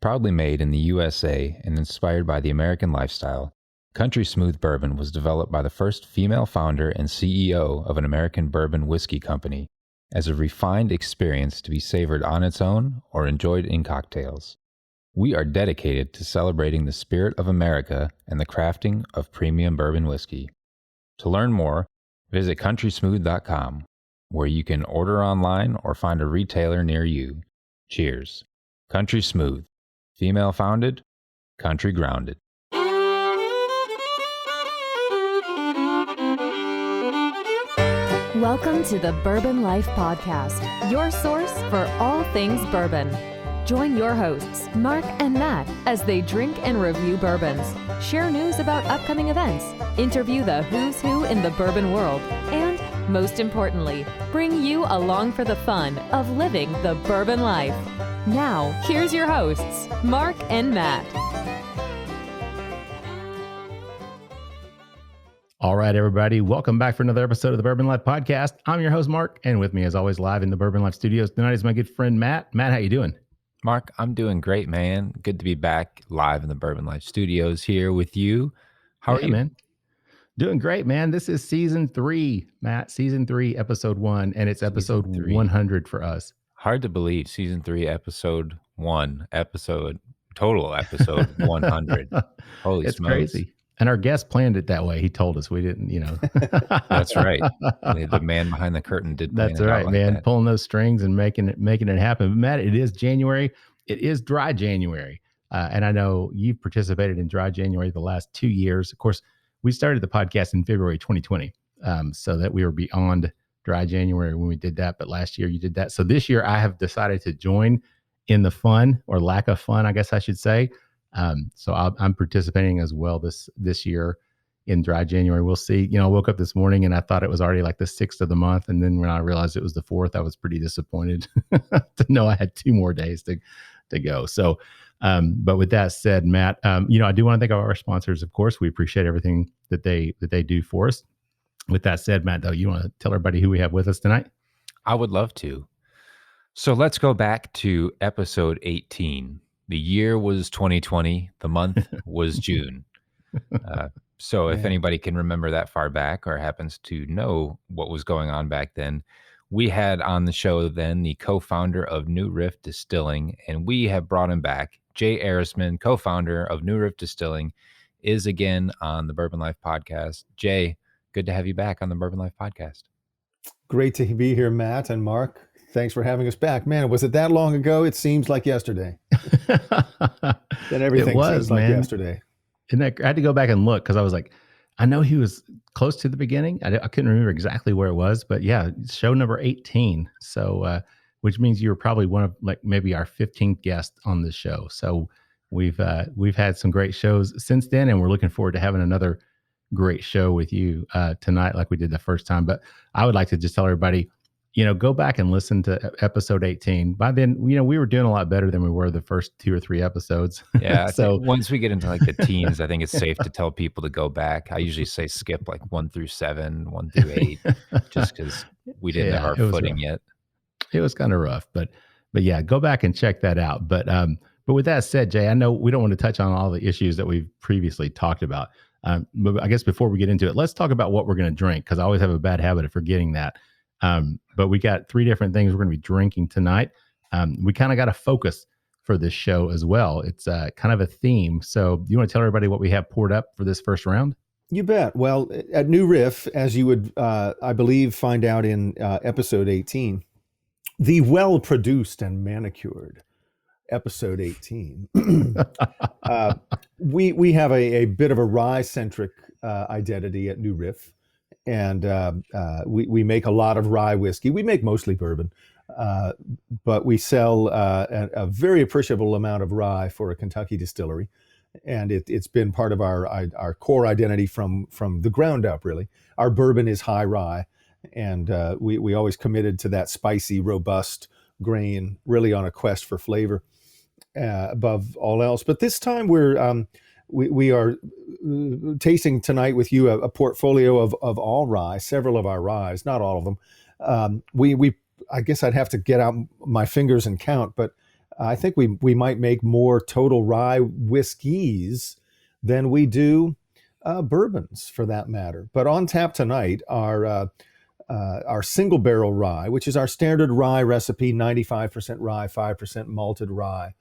Proudly made in the USA and inspired by the American lifestyle, Country Smooth Bourbon was developed by the first female founder and CEO of an American bourbon whiskey company as a refined experience to be savored on its own or enjoyed in cocktails. We are dedicated to celebrating the spirit of America and the crafting of premium bourbon whiskey. To learn more, visit countrysmooth.com, where you can order online or find a retailer near you. Cheers. Country Smooth. Female founded, country grounded. Welcome to the Bourbon Life Podcast, your source for all things bourbon. Join your hosts, Mark and Matt, as they drink and review bourbons, share news about upcoming events, interview the who's who in the bourbon world, and, most importantly, bring you along for the fun of living the bourbon life. Now, here's your hosts, Mark and Matt. All right, everybody. Welcome back for another episode of the Bourbon Life Podcast. I'm your host, Mark, and with me, as always, live in the Bourbon Life Studios tonight is my good friend, Matt. Matt, how you doing? Mark, I'm doing great, man. Good to be back live in the Bourbon Life Studios here with you. How are you, man? Doing great, man. This is season 3, Matt. Season 3, episode 1, and it's episode 100 for us. Hard to believe. Season 3, episode 1, total episode 100. Holy it's smokes. Crazy. And our guest planned it that way. He told us. We didn't, That's right. The man behind the curtain did. That's right, like man. That. Pulling those strings and making it happen. But Matt, it is January. It is dry January. And I know you've participated in dry January the last 2 years. Of course, we started the podcast in February 2020. So that we were beyond dry January when we did that. But last year you did that. So this year I have decided to join in the fun, or lack of fun, I guess I should say. So I'm participating as well this year in dry January. We'll see. I woke up this morning and I thought it was already like the 6th of the month. And then when I realized it was the 4th, I was pretty disappointed to know I had 2 more days to go. So, but with that said, Matt, I do want to thank our sponsors. Of course, we appreciate everything that they do for us. With that said, Matt, though, you want to tell everybody who we have with us tonight? I would love to. So let's go back to episode 18. The year was 2020. The month was June. So if anybody can remember that far back or happens to know what was going on back then, we had on the show then the co-founder of New Riff Distilling, and we have brought him back. Jay Erisman, co-founder of New Riff Distilling, is again on the Bourbon Life Podcast. Jay, good to have you back on the Bourbon Life Podcast. Great to be here, Matt and Mark. Thanks for having us back. Man, was it that long ago? It seems like yesterday. That everything seems like yesterday. And I had to go back and look because I was like, I know he was close to the beginning. I couldn't remember exactly where it was, but yeah, show number 18. So, which means you were probably one of like maybe our 15th guest on this show. So we've had some great shows since then, and we're looking forward to having another great show with you tonight, like we did the first time. But I would like to just tell everybody, go back and listen to episode 18. By then, we were doing a lot better than we were the first 2 or 3 episodes. Yeah. So once we get into like the teens, I think it's safe to tell people to go back. I usually say skip like 1 through 7, 1 through 8, just because we didn't have our footing yet. It was kind of rough, but yeah, go back and check that out. But with that said, Jay, I know we don't want to touch on all the issues that we've previously talked about. But I guess before we get into it, let's talk about what we're going to drink, because I always have a bad habit of forgetting that. But we got 3 different things we're going to be drinking tonight. We kind of got a focus for this show as well. It's kind of a theme. So do you want to tell everybody what we have poured up for this first round? You bet. Well, at New Riff, as you would, I believe, find out in episode 18, the well-produced and manicured episode 18, we have a bit of a rye-centric identity at New Riff. And we make a lot of rye whiskey. We make mostly bourbon, but we sell a very appreciable amount of rye for a Kentucky distillery. And it's been part of our core identity from the ground up, really. Our bourbon is high rye, and we always committed to that spicy, robust grain, really on a quest for flavor above all else. But this time we are tasting tonight with you a portfolio of all rye, several of our ryes, not all of them. I guess I'd have to get out my fingers and count, but I think we might make more total rye whiskeys than we do bourbons, for that matter. But on tap tonight are our single barrel rye, which is our standard rye recipe: 95% rye, 5% malted rye,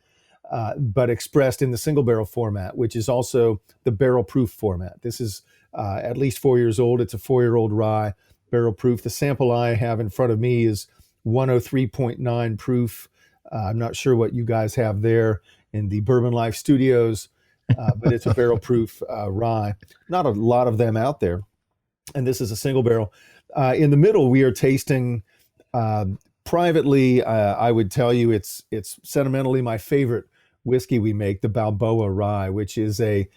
but expressed in the single barrel format, which is also the barrel proof format. This is at least 4 years old. It's a 4-year-old rye, barrel proof. The sample I have in front of me is 103.9 proof. I'm not sure what you guys have there in the Bourbon Life studios, but it's a barrel proof rye. Not a lot of them out there. And this is a single barrel. In the middle, we are tasting privately. I would tell you it's sentimentally my favorite whiskey we make, the Balboa Rye, which is an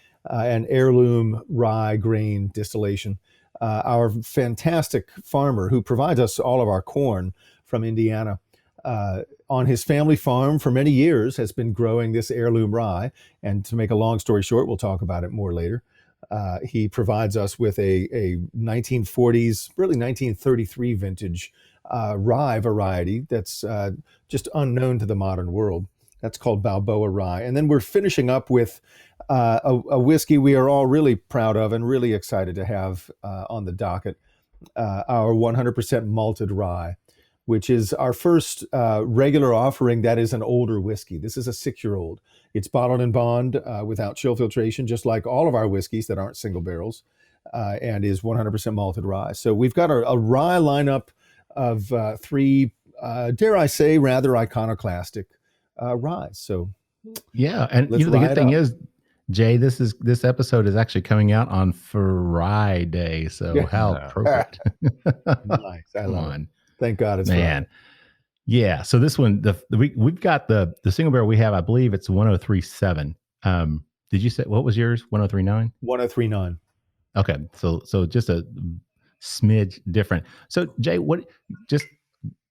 heirloom rye grain distillation. Our fantastic farmer who provides us all of our corn from Indiana, on his family farm for many years, has been growing this heirloom rye. And to make a long story short, we'll talk about it more later. He provides us with a 1940s, really 1933 vintage rye variety that's just unknown to the modern world. That's called Balboa Rye. And then we're finishing up with a whiskey we are all really proud of and really excited to have on the docket, our 100% malted rye, which is our first regular offering that is an older whiskey. This is a 6-year-old. It's bottled in bond without chill filtration, just like all of our whiskeys that aren't single barrels, and is 100% malted rye. So we've got a rye lineup of 3, dare I say, rather iconoclastic rye. So yeah, and the good thing is, Jay, this episode is actually coming out on Friday. So how appropriate! Nice, I love it. Thank God it's man. Friday. Yeah. So this one, we've got the single barrel we have. I believe it's 103.7. Did you say what was yours? 103.9. 103.9. Okay. So just a smidge different. So Jay, just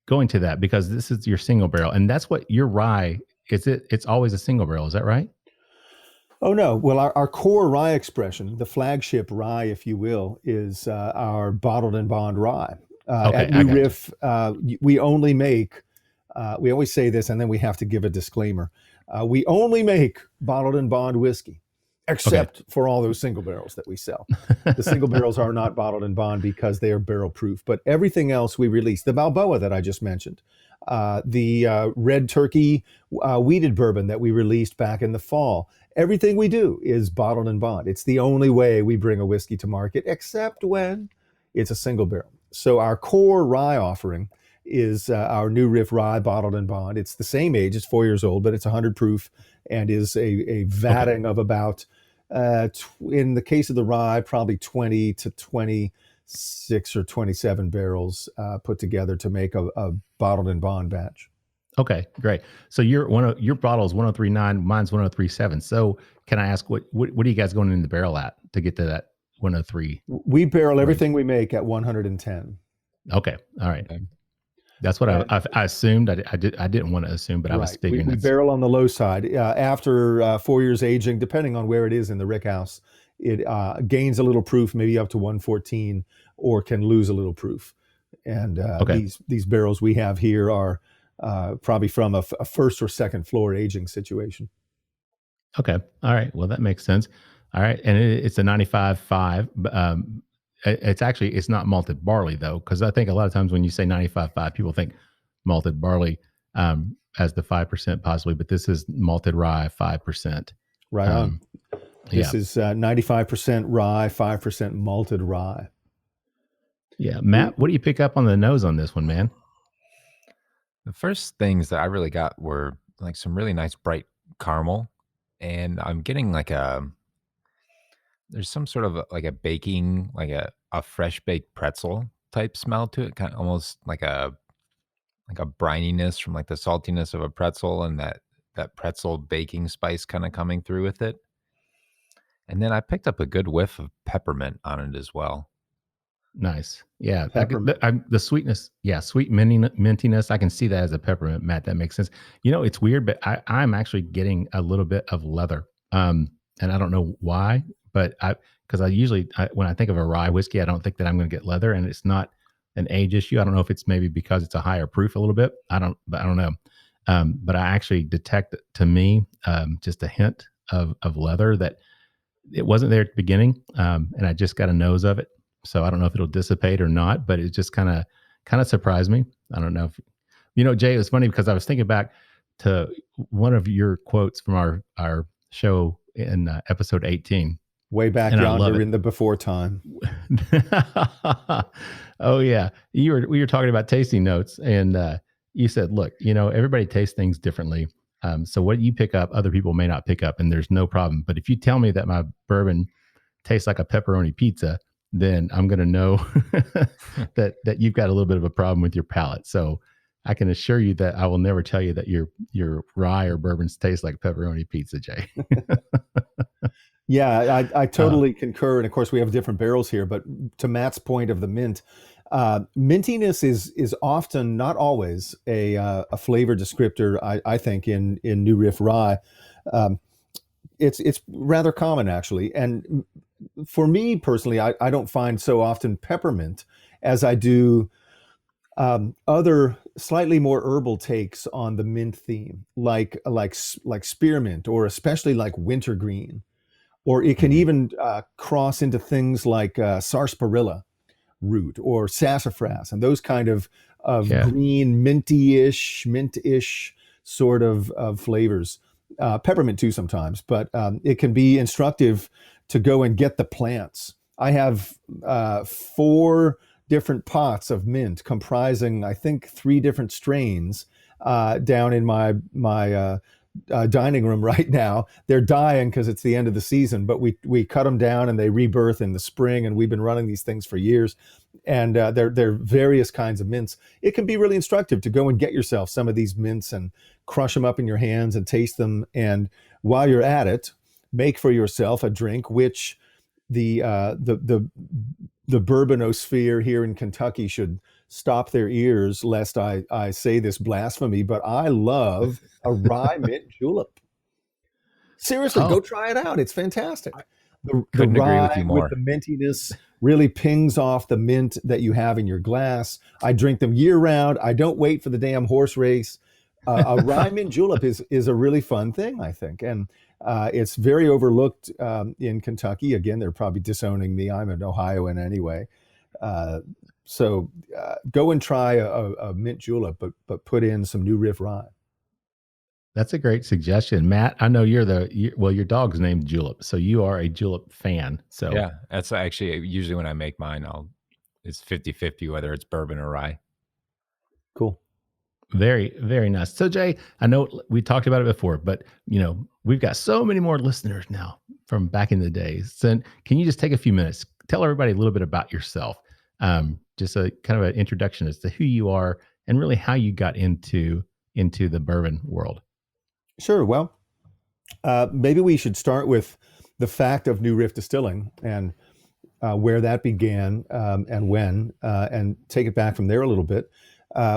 going to that, because this is your single barrel, and that's what your rye is. It's always a single barrel. Is that right? Oh, no. Well, our core rye expression, the flagship rye, if you will, is our bottled in bond rye. At New Riff, we only make, we always say this, and then we have to give a disclaimer. We only make bottled in bond whiskey, except for all those single barrels that we sell. The single barrels are not bottled in bond because they are barrel proof, but everything else we release, the Balboa that I just mentioned, the Red Turkey weeded bourbon that we released back in the fall, everything we do is bottled in bond. It's the only way we bring a whiskey to market, except when it's a single barrel. So our core rye offering is our New Riff Rye bottled in bond. It's the same age, it's 4 years old, but it's 100 proof and is a vatting of about, in the case of the rye, probably 20 to 26 or 27 barrels put together to make a bottled in bond batch. Okay, great. So your bottle is 103.9, mine's 103.7. So can I ask what are you guys going in the barrel at to get to that 103? We barrel everything we make at 110. Okay, all right. That's what I assumed. I didn't want to assume, but I was figuring we barrel on the low side. After 4 years aging, depending on where it is in the rick house, it gains a little proof, maybe up to 114, or can lose a little proof. And these barrels we have here are probably from a first or second floor aging situation. Okay. All right. Well, that makes sense. All right. And it's a 95.5. It's not malted barley though, because I think a lot of times when you say 95.5, people think malted barley as the 5% possibly, but this is malted rye 5%. Right on. This is 95% rye, 5% malted rye. Yeah. Matt, what do you pick up on the nose on this one, man? The first things that I really got were like some really nice bright caramel, and I'm getting there's some sort of like a baking, like a fresh baked pretzel type smell to it, kind of almost like a brininess from like the saltiness of a pretzel, and that pretzel baking spice kind of coming through with it. And then I picked up a good whiff of peppermint on it as well. Nice. Yeah. The sweetness. Yeah. Sweet mintiness. I can see that as a peppermint, Matt. That makes sense. You know, it's weird, but I'm actually getting a little bit of leather. And I don't know why, but because I usually, when I think of a rye whiskey, I don't think that I'm going to get leather, and it's not an age issue. I don't know if it's maybe because it's a higher proof a little bit. I don't know. but I actually detect, to me, just a hint of leather that it wasn't there at the beginning, and I just got a nose of it. So I don't know if it'll dissipate or not, but it just kind of surprised me. I don't know if Jay. It was funny because I was thinking back to one of your quotes from our show in episode 18. Way back yonder in the before time. Oh yeah, we were talking about tasting notes, and you said, "Look, everybody tastes things differently. So what you pick up, other people may not pick up, and there's no problem. But if you tell me that my bourbon tastes like a pepperoni pizza, then I'm going to know that you've got a little bit of a problem with your palate. So I can assure you that I will never tell you that your rye or bourbons taste like pepperoni pizza, Jay." Yeah, I totally concur. And of course, we have different barrels here. But to Matt's point of the mint, mintiness is often, not always, a flavor descriptor. I think in New Riff Rye, it's rather common actually. And for me personally, I don't find so often peppermint as I do other slightly more herbal takes on the mint theme, like spearmint, or especially like wintergreen. Or it can even cross into things like sarsaparilla root or sassafras, and those kind of green mint-ish sort of flavors. Peppermint too sometimes, but it can be instructive to go and get the plants. I have 4 different pots of mint comprising, I think, 3 different strains down in my dining room right now. They're dying because it's the end of the season, but we cut them down and they rebirth in the spring, and we've been running these things for years. And they're various kinds of mints. It can be really instructive to go and get yourself some of these mints and crush them up in your hands and taste them. And while you're at it, make for yourself a drink, which the bourbonosphere here in Kentucky should stop their ears lest I say this blasphemy, but I love a rye mint julep. Seriously, go try it out. It's fantastic. The rye with you more. With the mintiness really pings off the mint that you have in your glass. I drink them year round. I don't wait for the damn horse race. A rye mint julep is a really fun thing, I think. And it's very overlooked in Kentucky. Again, they're probably disowning me. I'm an Ohioan anyway. So go and try a mint julep, but put in some New Riff Rye. That's a great suggestion, Matt. I know your dog's named Julep, so you are a julep fan. So yeah, that's actually usually when I make mine, it's 50-50 whether it's bourbon or rye. Cool. Very, very nice. So Jay, I know we talked about it before, but we've got so many more listeners now from back in the days. So can you just take a few minutes, tell everybody a little bit about yourself? Just a kind of an introduction as to who you are and really how you got into the bourbon world. Sure. Well, maybe we should start with the fact of New Riff Distilling and where that began and when, and take it back from there a little bit.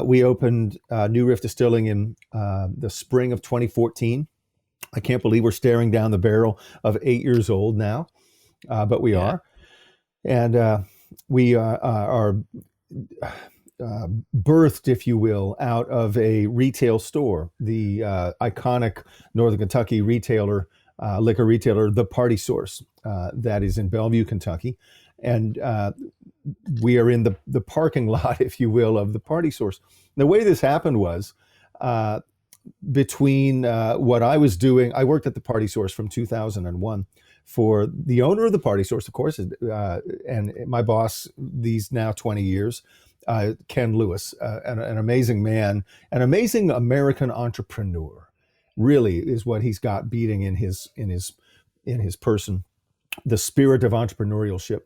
We opened New Riff Distilling in the spring of 2014. I can't believe we're staring down the barrel of 8 years old now, but we are. And we are birthed, if you will, out of a retail store, the iconic Northern Kentucky retailer, liquor retailer, The Party Source, that is in Bellevue, Kentucky. And we are in the parking lot, if you will, of The Party Source. The way this happened was between what I was doing, I worked at The Party Source from 2001 for the owner of The Party Source, of course, and my boss these now 20 years, Ken Lewis, an amazing man, an amazing American entrepreneur, really is what he's got beating in his person, the spirit of entrepreneurship,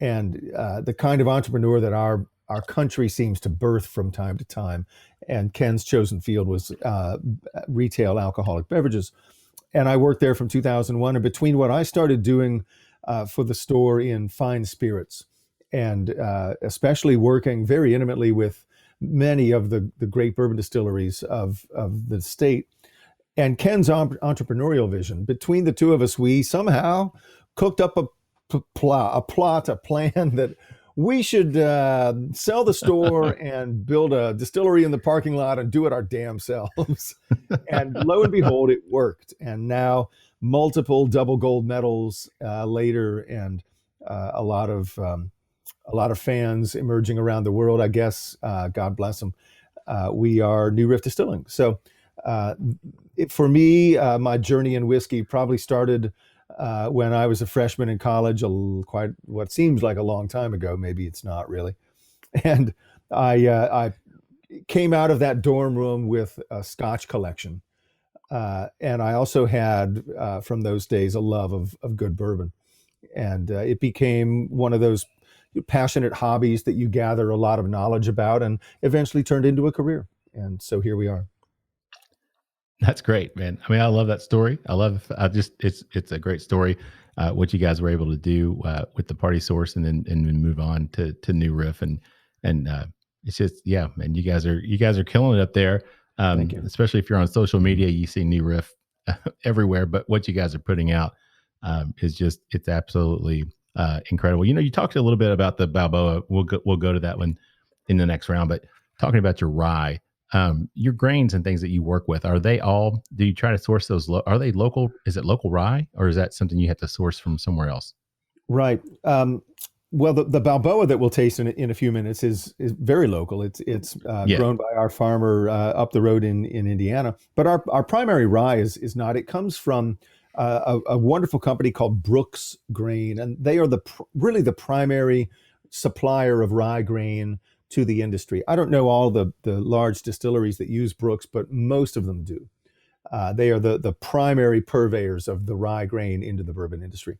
and the kind of entrepreneur that our country seems to birth from time to time. And Ken's chosen field was retail alcoholic beverages. And I worked there from 2001. And between what I started doing for the store in fine spirits, and especially working very intimately with many of the great bourbon distilleries of the state, and Ken's entrepreneurial vision, between the two of us, we somehow cooked up a plan that we should sell the store and build a distillery in the parking lot and do it our damn selves. And lo and behold, it worked. And now multiple double gold medals later, and a lot of fans emerging around the world, I guess. God bless them. We are New Riff Distilling. So for me, my journey in whiskey probably started when I was a freshman in college, quite what seems like a long time ago. Maybe it's not really. And I came out of that dorm room with a Scotch collection. And I also had, from those days, a love of good bourbon. And it became one of those passionate hobbies that you gather a lot of knowledge about, and eventually turned into a career. And so here we are. That's great, man. I mean, I love that story. It's a great story. What you guys were able to do with the Party Source, and then move on to New Riff, and it's just, yeah, man, you guys are killing it up there. Thank you. Especially if you're on social media, you see New Riff everywhere. But what you guys are putting out it's absolutely incredible. You talked a little bit about the Balboa. We'll go to that one in the next round. But talking about your rye. Your grains and things that you work with, do you try to source those? Are they local? Is it local rye, or is that something you have to source from somewhere else? Right. Well, the Balboa that we'll taste in a few minutes is very local. It's grown by our farmer up the road in Indiana. But our primary rye is not. It comes from a wonderful company called Brooks Grain, and they are really the primary supplier of rye grain to the industry. I don't know all the large distilleries that use Brooks, but most of them do. They are the primary purveyors of the rye grain into the bourbon industry.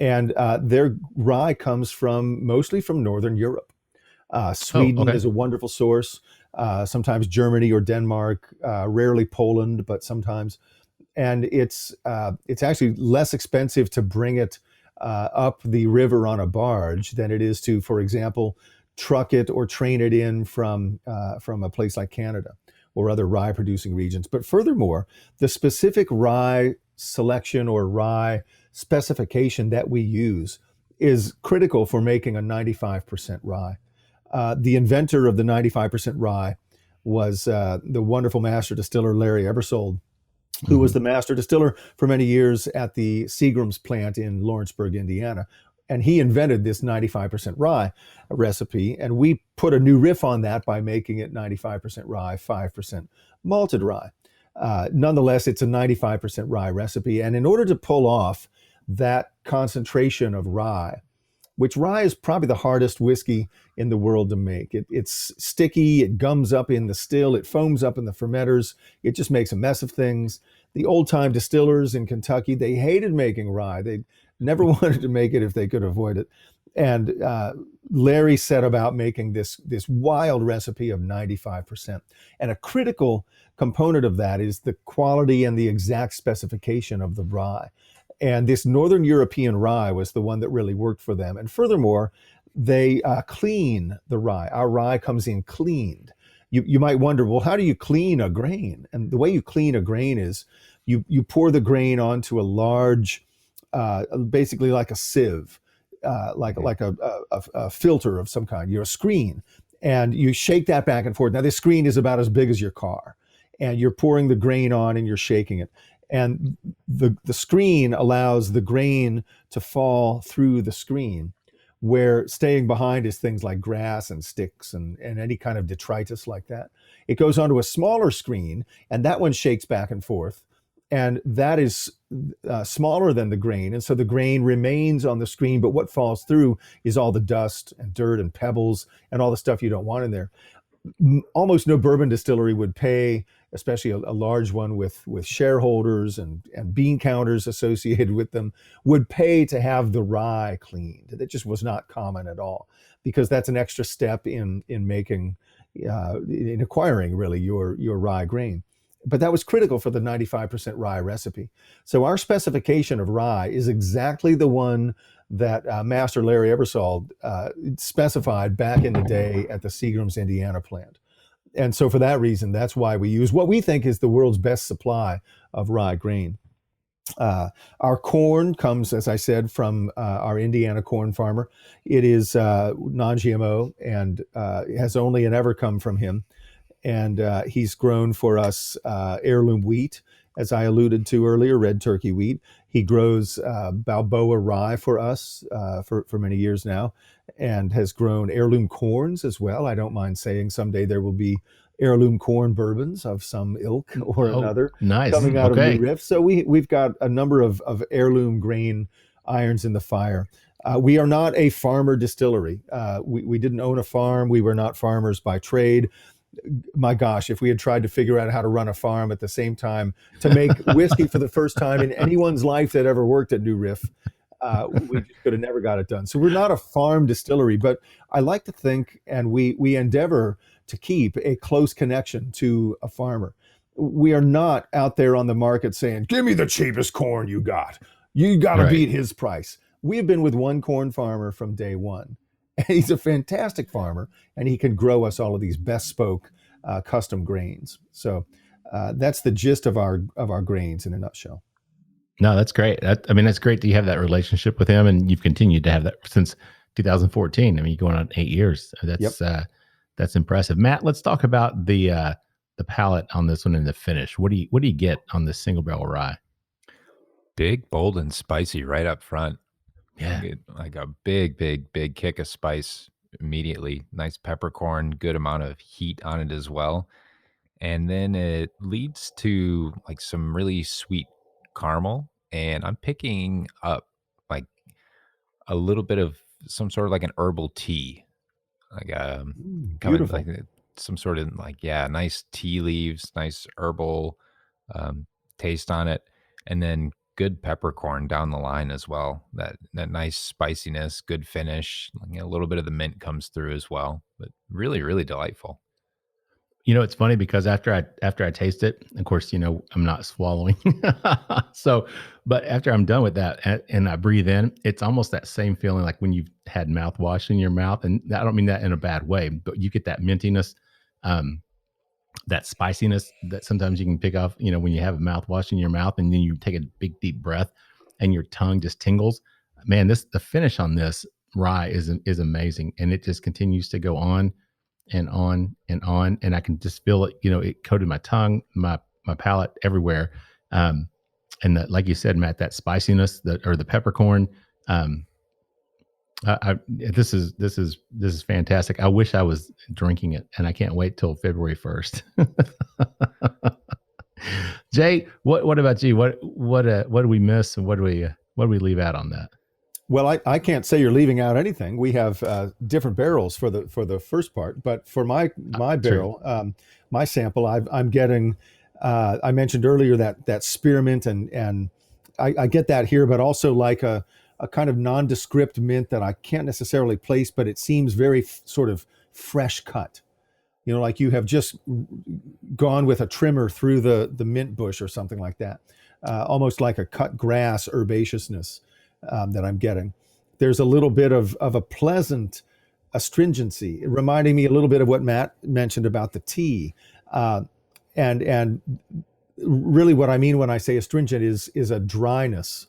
And their rye comes mostly from Northern Europe. Sweden is a wonderful source, sometimes Germany or Denmark, rarely Poland, but sometimes. And it's actually less expensive to bring it up the river on a barge than it is to, for example, truck it or train it in from a place like Canada or other rye producing regions. But furthermore, the specific rye selection or rye specification that we use is critical for making a 95% rye. The inventor of the 95% rye was the wonderful master distiller Larry Ebersold, who was the master distiller for many years at the Seagram's plant in Lawrenceburg, Indiana. And he invented this 95% rye recipe, and we put a new riff on that by making it 95% rye, 5% malted rye. Nonetheless, it's a 95% rye recipe. And in order to pull off that concentration of rye, which rye is probably the hardest whiskey in the world to make. It's sticky, it gums up in the still, it foams up in the fermenters, it just makes a mess of things. The old-time distillers in Kentucky, they hated making rye. They never wanted to make it if they could avoid it. And Larry set about making this wild recipe of 95%. And a critical component of that is the quality and the exact specification of the rye. And this Northern European rye was the one that really worked for them. And furthermore, they clean the rye. Our rye comes in cleaned. You might wonder, well, how do you clean a grain? And the way you clean a grain is you pour the grain onto a large, basically like a sieve, like a filter of some kind, a screen, and you shake that back and forth. Now, this screen is about as big as your car, and you're pouring the grain on and you're shaking it. And the screen allows the grain to fall through the screen, where staying behind is things like grass and sticks and any kind of detritus like that. It goes onto a smaller screen, and that one shakes back and forth. And that is smaller than the grain. And so the grain remains on the screen, but what falls through is all the dust and dirt and pebbles and all the stuff you don't want in there. Almost no bourbon distillery would pay, especially a large one with shareholders and bean counters associated with them, would pay to have the rye cleaned. That just was not common at all, because that's an extra step in making, in acquiring really your rye grain. But that was critical for the 95% rye recipe. So our specification of rye is exactly the one that Master Larry Ebersold specified back in the day at the Seagram's, Indiana plant. And so for that reason, that's why we use what we think is the world's best supply of rye grain. Our corn comes, as I said, from our Indiana corn farmer. It is non-GMO and has only and ever come from him. And he's grown for us heirloom wheat, as I alluded to earlier, red turkey wheat. He grows Balboa Rye for us for many years now, and has grown heirloom corns as well. I don't mind saying someday there will be heirloom corn bourbons of some ilk or another nice. coming out of New Riff. So we've got a number of heirloom grain irons in the fire. We are not a farmer distillery. We didn't own a farm. We were not farmers by trade. My gosh, if we had tried to figure out how to run a farm at the same time to make whiskey for the first time in anyone's life that ever worked at New Riff, we just could have never got it done. So we're not a farm distillery, but I like to think, and we endeavor to keep a close connection to a farmer. We are not out there on the market saying, give me the cheapest corn you got. You got to beat his price. We have been with one corn farmer from day one. And he's a fantastic farmer, and he can grow us all of these bespoke custom grains. So that's the gist of our grains in a nutshell. No, that's great. That's great that you have that relationship with him, and you've continued to have that since 2014. I mean, you're going on 8 years. That's impressive. Matt, let's talk about the palate on this one and the finish. What do you get on this single barrel rye? Big, bold, and spicy right up front. Yeah, like a big kick of spice immediately. Nice peppercorn, good amount of heat on it as well. And then it leads to like some really sweet caramel. And I'm picking up like a little bit of some sort of like an herbal tea. Like coming like some sort of like, nice tea leaves, nice herbal taste on it. And then good peppercorn down the line as well. That nice spiciness, good finish. A little bit of the mint comes through as well, but really, really delightful. It's funny because after I taste it, of course, I'm not swallowing. But after I'm done with that and I breathe in, it's almost that same feeling like when you've had mouthwash in your mouth. And I don't mean that in a bad way, but you get that mintiness, that spiciness that sometimes you can pick off, when you have a mouthwash in your mouth and then you take a big, deep breath and your tongue just tingles. Man, the finish on this rye is amazing. And it just continues to go on and on and on. And I can just feel it, it coated my tongue, my palate everywhere. And that, like you said, Matt, that spiciness or the peppercorn, this is fantastic. I wish I was drinking it, and I can't wait till February 1st. Jay, what about you? What do we miss, and what do we leave out on that? Well, I can't say you're leaving out anything. We have different barrels for the first part, but for my barrel, my sample, I'm getting. I mentioned earlier that spearmint, and I get that here, but also like a kind of nondescript mint that I can't necessarily place, but it seems very sort of fresh cut. Like you have just gone with a trimmer through the mint bush or something like that. Almost like a cut grass herbaceousness that I'm getting. There's a little bit of a pleasant astringency, reminding me a little bit of what Matt mentioned about the tea. And really what I mean when I say astringent is a dryness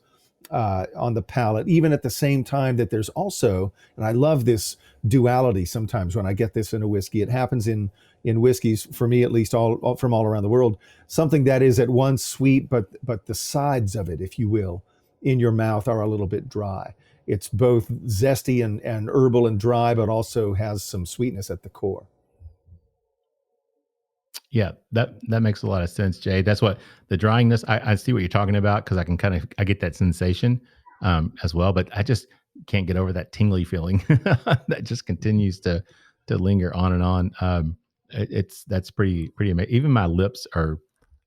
on the palate, even at the same time that there's also, and I love this duality sometimes when I get this in a whiskey. It happens in whiskeys, for me at least, all from all around the world, something that is at once sweet, but the sides of it, if you will, in your mouth are a little bit dry. It's both zesty and herbal and dry, but also has some sweetness at the core. Yeah, that makes a lot of sense, Jay. That's what the dryingness, I see what you're talking about, because I get that sensation as well, but I just can't get over that tingly feeling that just continues to linger on and on. That's pretty amazing. Even my lips are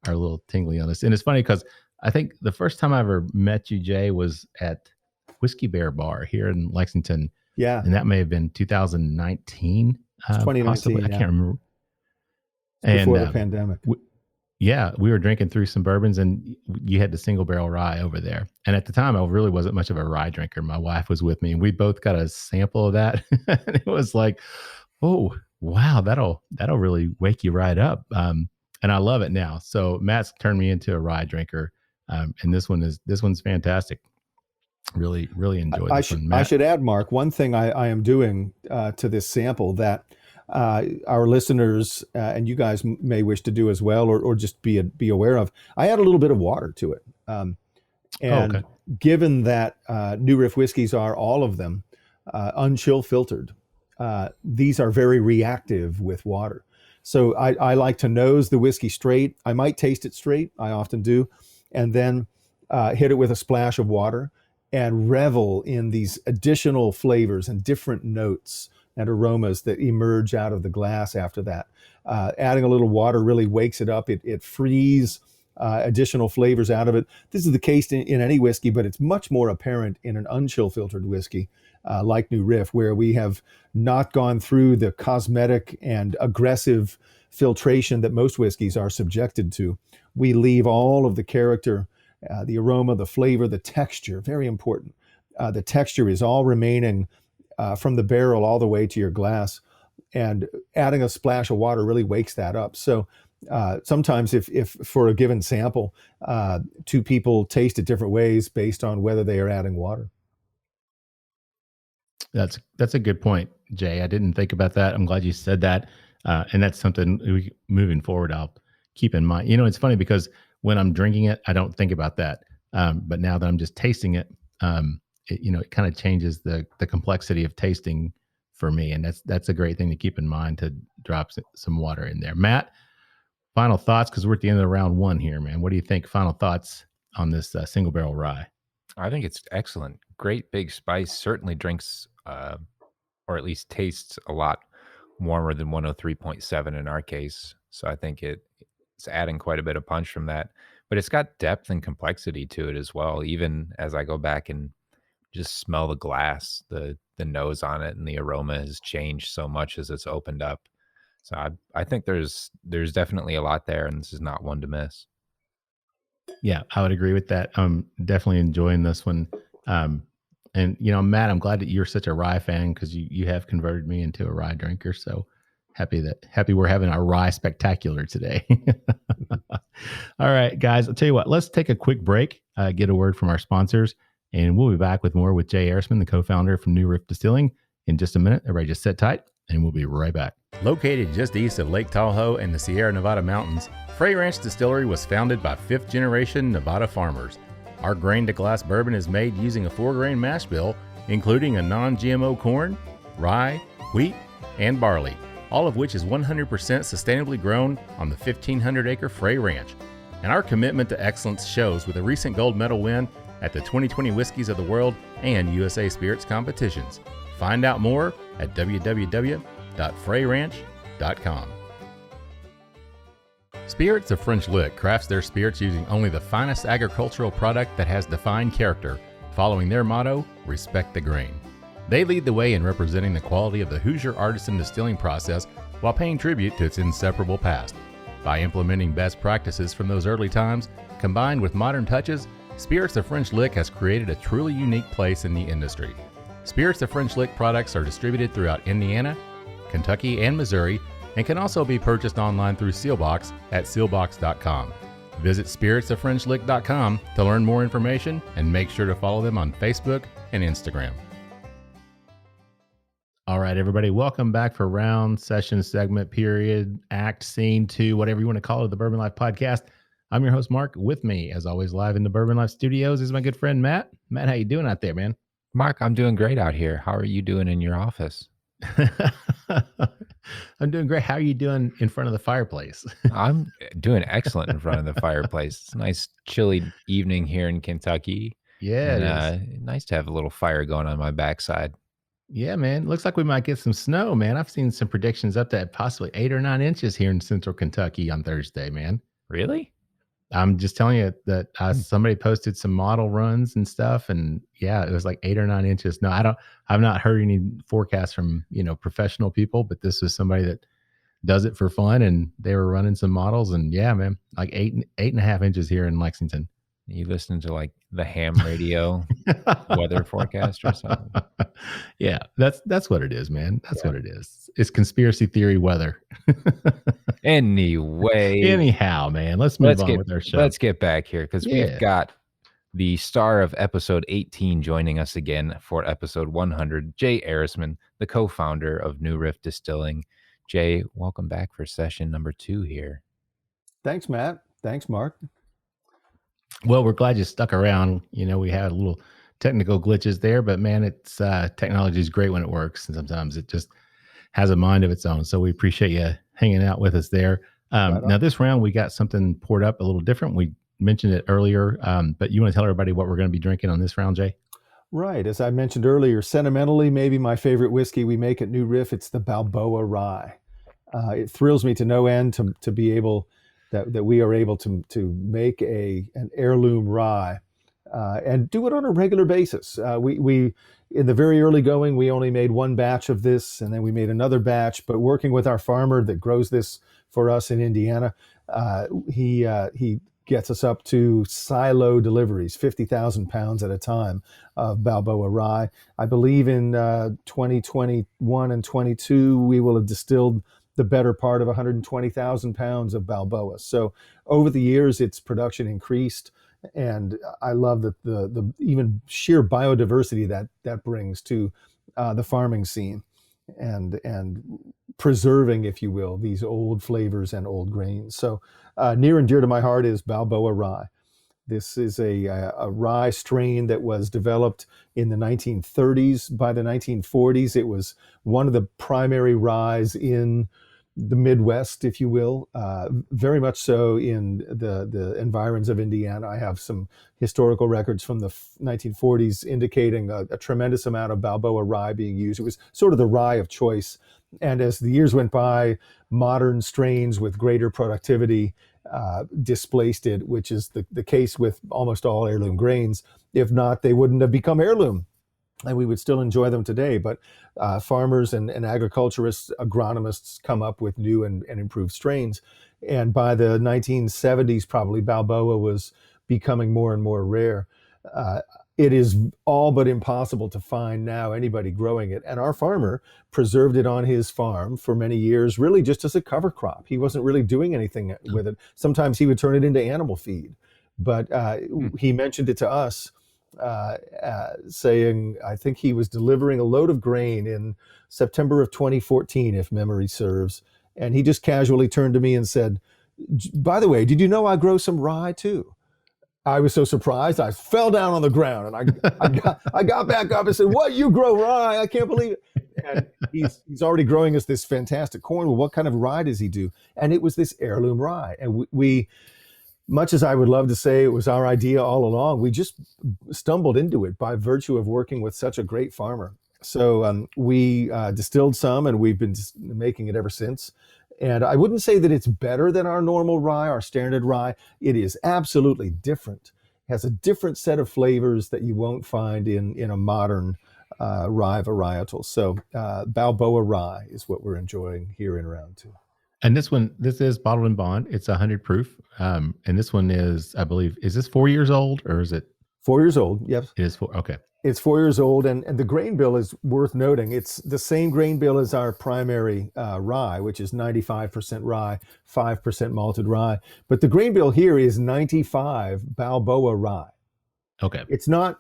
a little tingly on this. And it's funny because I think the first time I ever met you, Jay, was at Whiskey Bear Bar here in Lexington. Yeah. And that may have been 2019. 2019. Possibly. I can't remember. Before the pandemic. We were drinking through some bourbons, and you had the single barrel rye over there. And at the time, I really wasn't much of a rye drinker. My wife was with me, and we both got a sample of that. And it was like, oh, wow, that'll really wake you right up. And I love it now. So Matt's turned me into a rye drinker. And this one's fantastic. Really, really enjoyed this one. I should add, Mark, one thing I am doing to this sample that our listeners and you guys may wish to do as well, or just be aware of. I add a little bit of water to it. And given that New Riff whiskeys are, all of them, unchill filtered, these are very reactive with water. So I like to nose the whiskey straight. I might taste it straight. I often do. And then hit it with a splash of water and revel in these additional flavors and different notes and aromas that emerge out of the glass after that. Adding a little water really wakes it up. It frees additional flavors out of it. This is the case in any whiskey, but it's much more apparent in an unchill filtered whiskey like New Riff, where we have not gone through the cosmetic and aggressive filtration that most whiskeys are subjected to. We leave all of the character, the aroma, the flavor, the texture, very important. The texture is all remaining from the barrel all the way to your glass, and adding a splash of water really wakes that up. So sometimes if for a given sample, two people taste it different ways based on whether they are adding water. That's a good point, Jay. I didn't think about that. I'm glad you said that. And that's something moving forward I'll keep in mind. It's funny because when I'm drinking it, I don't think about that. But now that I'm just tasting it, it kind of changes the complexity of tasting for me. And that's a great thing to keep in mind, to drop some water in there. Matt, final thoughts, because we're at the end of round one here, man. What do you think? Final thoughts on this single barrel rye? I think it's excellent. Great big spice. Certainly drinks, or at least tastes a lot warmer than 103.7 in our case. So I think it's adding quite a bit of punch from that. But it's got depth and complexity to it as well. Even as I go back and just smell the glass, the nose on it and the aroma has changed so much as it's opened up. So I think there's definitely a lot there, and this is not one to miss. Yeah, I would agree with that. I'm definitely enjoying this one. And Matt, I'm glad that you're such a rye fan, because you have converted me into a rye drinker. So happy we're having our rye spectacular today. All right, guys, I'll tell you what, let's take a quick break, get a word from our sponsors, and we'll be back with more with Jay Erisman, the co-founder from New Riff Distilling, in just a minute. Everybody just sit tight, and we'll be right back. Located just east of Lake Tahoe and the Sierra Nevada mountains, Frey Ranch Distillery was founded by fifth-generation Nevada farmers. Our grain-to-glass bourbon is made using a 4-grain mash bill, including a non-GMO corn, rye, wheat, and barley, all of which is 100% sustainably grown on the 1,500-acre Frey Ranch. And our commitment to excellence shows with a recent gold medal win at the 2020 Whiskeys of the World and USA Spirits competitions. Find out more at www.freyranch.com. Spirits of French Lick crafts their spirits using only the finest agricultural product that has defined character, following their motto, respect the grain. They lead the way in representing the quality of the Hoosier artisan distilling process while paying tribute to its inseparable past. By implementing best practices from those early times, combined with modern touches, Spirits of French Lick has created a truly unique place in the industry. Spirits of French Lick products are distributed throughout Indiana, Kentucky, and Missouri, and can also be purchased online through Sealbox at sealbox.com. Visit spiritsofFrenchlick.com to learn more information, and make sure to follow them on Facebook and Instagram. All right, everybody, welcome back for round, session, segment, period, act, scene 2, whatever you want to call it, the Bourbon Life Podcast. I'm your host, Mark. With me, as always, live in the Bourbon Life Studios is my good friend, Matt. Matt, how you doing out there, man? Mark, I'm doing great out here. How are you doing in your office? I'm doing great. How are you doing in front of the fireplace? I'm doing excellent in front of the fireplace. It's a nice chilly evening here in Kentucky. Yeah, and, nice to have a little fire going on my backside. Yeah, man. Looks like we might get some snow, man. I've seen some predictions up to possibly 8 or 9 inches here in central Kentucky on Thursday, man. Really? I'm just telling you that somebody posted some model runs and stuff, and yeah, it was like 8 or 9 inches. No, I've not heard any forecasts from, professional people, but this was somebody that does it for fun, and they were running some models, and yeah, man, like 8.5 inches here in Lexington. You listen to like the ham radio weather forecast or something? Yeah, that's what it is, man. That's what it is. It's conspiracy theory weather. Anyway, Anyhow, man, let's move on with our show. Let's get back here because we've Yeah. got the star of episode 18 joining us again for episode 100, Jay Erisman, the co-founder of New Riff Distilling. Jay, welcome back for session number 2 here. Thanks, Matt. Thanks, Mark. Well, we're glad you stuck around. You know, we had a little technical glitches there, but man, it's technology is great when it works, and sometimes it just has a mind of its own. So we appreciate you hanging out with us there. Now, this round we got something poured up a little different. We mentioned it earlier, but you want to tell everybody what we're going to be drinking on this round, Jay? Right. As I mentioned earlier, sentimentally, maybe my favorite whiskey we make at New Riff, it's the Balboa Rye. It thrills me to no end to be able that we are able to make an heirloom rye and do it on a regular basis. We in the very early going, we only made one batch of this, and then we made another batch. But working with our farmer that grows this for us in Indiana, he gets us up to silo deliveries, 50,000 pounds at a time of Balboa Rye. I believe in 2021 and 22, we will have distilled the better part of 120,000 pounds of Balboa. So over the years, its production increased, and I love the even sheer biodiversity that brings to the farming scene, and preserving, if you will, these old flavors and old grains. So near and dear to my heart is Balboa Rye. This is a rye strain that was developed in the 1930s. By the 1940s, it was one of the primary ryes in the Midwest, if you will, very much so in the environs of Indiana. I have some historical records from the 1940s indicating a tremendous amount of Balboa Rye being used. It was sort of the rye of choice. And as the years went by, modern strains with greater productivity displaced it, which is the case with almost all heirloom grains. If not, they wouldn't have become heirloom, and we would still enjoy them today. But farmers and agriculturists, agronomists come up with new and improved strains. And by the 1970s, probably, Balboa was becoming more and more rare. It is all but impossible to find now anybody growing it. And our farmer preserved it on his farm for many years, really just as a cover crop. He wasn't really doing anything with it. Sometimes he would turn it into animal feed. But he mentioned it to us, saying, I think he was delivering a load of grain in September of 2014, if memory serves. And he just casually turned to me and said, by the way, did you know I grow some rye too? I was so surprised, I fell down on the ground, and I got back up and said, what, you grow rye? I can't believe it. And he's already growing us this fantastic corn. Well, what kind of rye does he do? And it was this heirloom rye. And we much as I would love to say it was our idea all along, we just stumbled into it by virtue of working with such a great farmer. So we distilled some, and we've been making it ever since. And I wouldn't say that it's better than our normal rye, our standard rye. It is absolutely different. It has a different set of flavors that you won't find in a modern rye varietal. So Balboa Rye is what we're enjoying here in round 2. And this is bottled in bond. It's 100 proof. And this one is, I believe, is this 4 years old, or is it? 4 years old, yes. It is 4, okay. It's 4 years old, and the grain bill is worth noting. It's the same grain bill as our primary rye, which is 95% rye, 5% malted rye. But the grain bill here is 95 Balboa Rye. Okay. It's not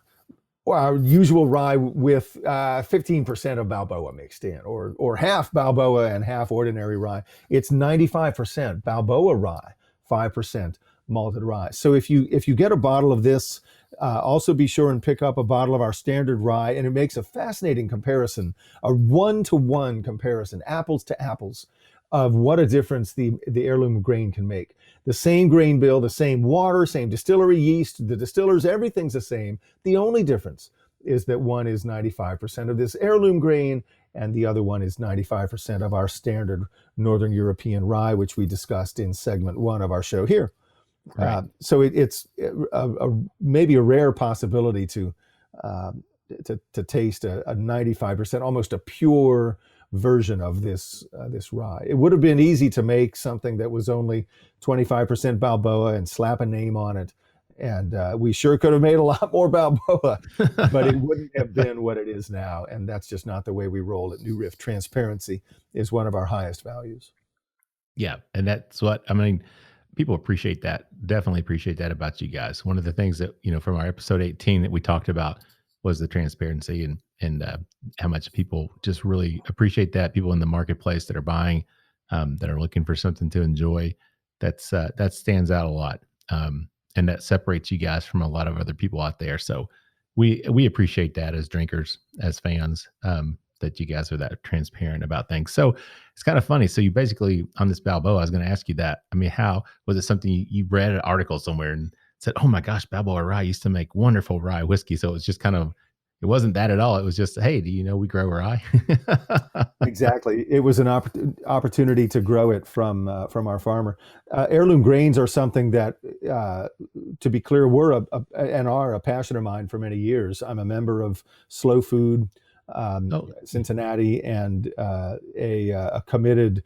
our usual rye with 15% of Balboa mixed in, or half Balboa and half ordinary rye. It's 95% Balboa Rye, 5% malted rye. So if you get a bottle of this, also be sure and pick up a bottle of our standard rye, and it makes a fascinating comparison, a 1-to-1 comparison, apples to apples, of what a difference the heirloom grain can make. The same grain bill, the same water, same distillery yeast, the distillers, everything's the same. The only difference is that one is 95% of this heirloom grain, and the other one is 95% of our standard Northern European rye, which we discussed in segment 1 of our show here. Right. So it's maybe a rare possibility to taste a 95%, almost a pure version of this rye. It would have been easy to make something that was only 25% Balboa and slap a name on it And we sure could have made a lot more Balboa, but it wouldn't have been what it is now. And that's just not the way we roll at New Riff. Transparency is one of our highest values. Yeah. And that's what, I mean, people appreciate that. Definitely appreciate that about you guys. One of the things that, from our episode 18 that we talked about was the transparency and how much people just really appreciate that. People in the marketplace that are buying, that are looking for something to enjoy. That stands out a lot. And that separates you guys from a lot of other people out there. So we appreciate that as drinkers, as fans, that you guys are that transparent about things. So it's kind of funny. So you basically, on this Balboa, I was going to ask you that. I mean, how was it something you read an article somewhere and said, oh my gosh, Balboa Rye used to make wonderful rye whiskey. So it was just kind of, it wasn't that at all. It was just, hey, do you know we grow rye? Exactly. It was an opportunity to grow it from our farmer. Heirloom grains are something that, to be clear, were and are a passion of mine for many years. I'm a member of Slow Food Cincinnati, and a committed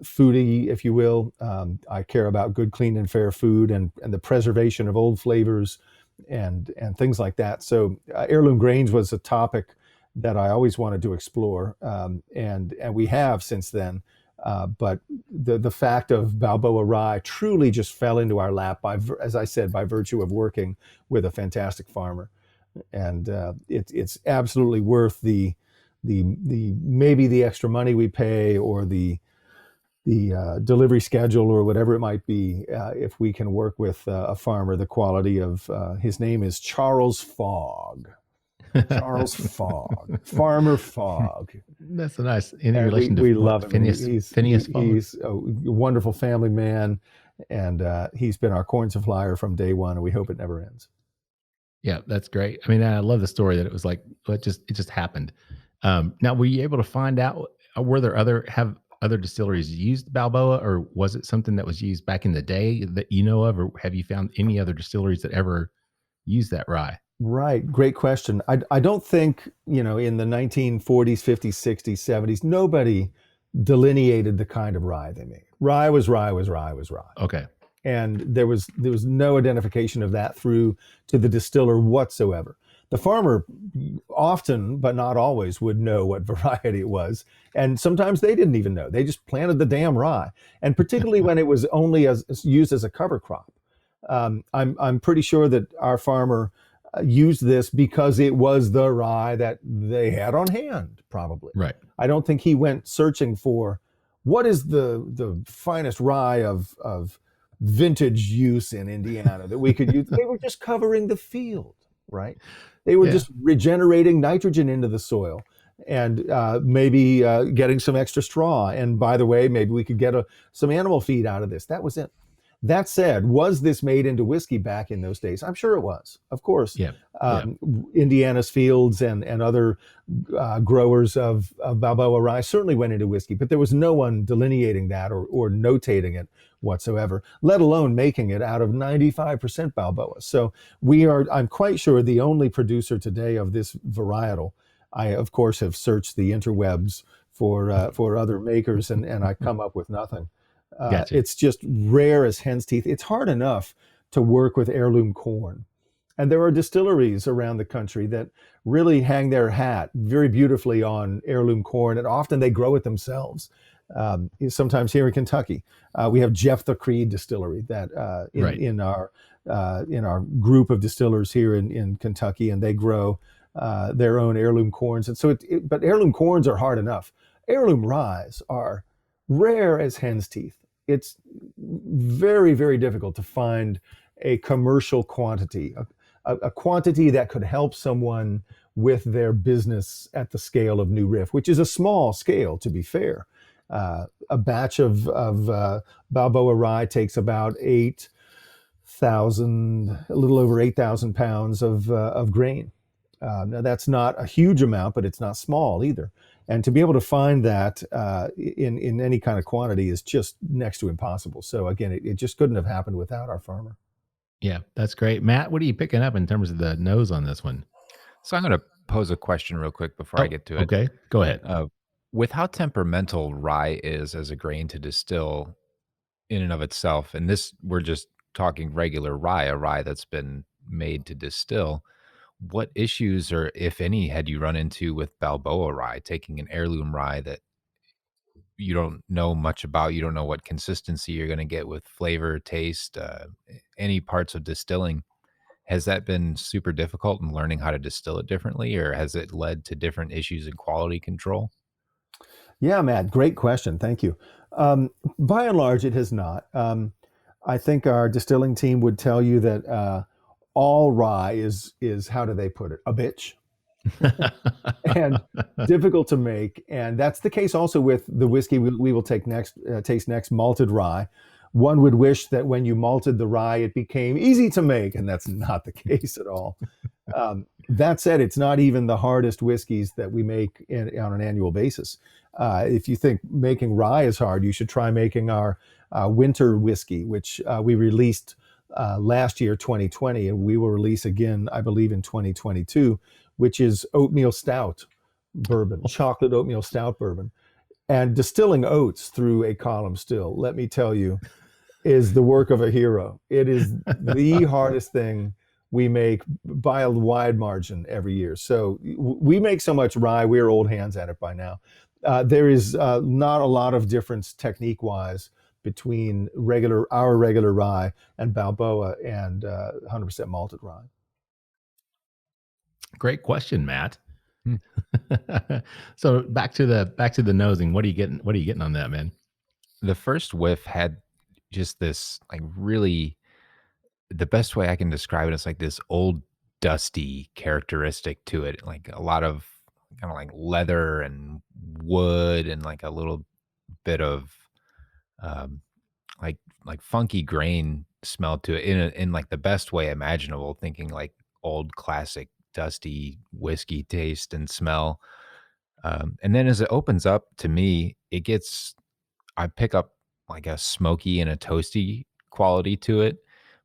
foodie, if you will. I care about good, clean, and fair food and the preservation of old flavors and things like that. So heirloom grains was a topic that I always wanted to explore, and we have since then. But the fact of Balboa Rye truly just fell into our lap as I said, by virtue of working with a fantastic farmer, and it's absolutely worth the maybe the extra money we pay or the delivery schedule or whatever it might be, if we can work with a farmer. The quality of his name is Charles Fogg. Charles Fogg, Farmer Fogg. That's a nice in relation to we love him. Phineas Fogg. He's a wonderful family man, and he's been our corn supplier from day one, and we hope it never ends. Yeah, that's great. I mean, I love the story that it was like, it just happened. Now, were you able to find out, were there other distilleries used Balboa, or was it something that was used back in the day that you know of, or have you found any other distilleries that ever used that rye? Right. Great question. I don't think, in the 1940s, 50s, 60s, 70s, nobody delineated the kind of rye they made. Rye was rye was rye was rye. Okay. And there was no identification of that through to the distiller whatsoever. The farmer often, but not always, would know what variety it was. And sometimes they didn't even know. They just planted the damn rye. And particularly when it was only used as a cover crop. I'm pretty sure that our farmer used this because it was the rye that they had on hand, probably. Right. I don't think he went searching for what is the finest rye of vintage use in Indiana that we could use. They were just covering the field, right? They were just regenerating nitrogen into the soil and maybe getting some extra straw. And by the way, maybe we could get some animal feed out of this. That was it. That said, was this made into whiskey back in those days? I'm sure it was, of course. Yeah. Indiana's fields and other growers of Balboa Rye certainly went into whiskey, but there was no one delineating that or notating it whatsoever, let alone making it out of 95% Balboa. So I'm quite sure, the only producer today of this varietal. I, of course, have searched the interwebs for other makers, and I come up with nothing. Gotcha. It's just rare as hen's teeth. It's hard enough to work with heirloom corn. And there are distilleries around the country that really hang their hat very beautifully on heirloom corn, and often they grow it themselves. Sometimes here in Kentucky, we have Jeff the Creed Distillery that in our group of distillers here in Kentucky, and they grow their own heirloom corns. And so, but heirloom corns are hard enough. Heirloom ryes are rare as hen's teeth. It's very, very difficult to find a commercial quantity, a quantity that could help someone with their business at the scale of New Riff, which is a small scale, to be fair. A batch of Balboa Rye takes about a little over 8,000 pounds of grain. Now that's not a huge amount, but it's not small either. And to be able to find that in any kind of quantity is just next to impossible. So again, it just couldn't have happened without our farmer. Yeah, that's great. Matt, what are you picking up in terms of the nose on this one? So I'm going to pose a question real quick before I get to it. Okay, go ahead. With how temperamental rye is as a grain to distill in and of itself, and this we're just talking regular rye, a rye that's been made to distill, what issues, or if any, had you run into with Balboa Rye, taking an heirloom rye that you don't know much about, you don't know what consistency you're going to get with flavor, taste, any parts of distilling? Has that been super difficult in learning how to distill it differently, or has it led to different issues in quality control? Yeah, Matt, great question. Thank you. By and large, it has not. I think our distilling team would tell you that all rye is how do they put it? A bitch. And difficult to make. And that's the case also with the whiskey we will taste next, malted rye. One would wish that when you malted the rye, it became easy to make, and that's not the case at all. That said, it's not even the hardest whiskeys that we make on an annual basis. If you think making rye is hard, you should try making our winter whiskey, which we released last year, 2020, and we will release again, I believe, in 2022, which is oatmeal stout bourbon, chocolate oatmeal stout bourbon. And distilling oats through a column still, let me tell you, is the work of a hero. It is the hardest thing we make by a wide margin every year. So we make so much rye, we're old hands at it by now. There is not a lot of difference technique-wise between our regular rye and Balboa and 100% malted rye. Great question, Matt. So back to the nosing. What are you getting on that, man? The first whiff had just this like really, the best way I can describe it is like this old dusty characteristic to it, like a lot of kind of like leather and wood and like a little bit of um like funky grain smell to it in like the best way imaginable, thinking like old classic dusty whiskey taste and smell. And then as it opens up to me, I pick up like a smoky and a toasty quality to it,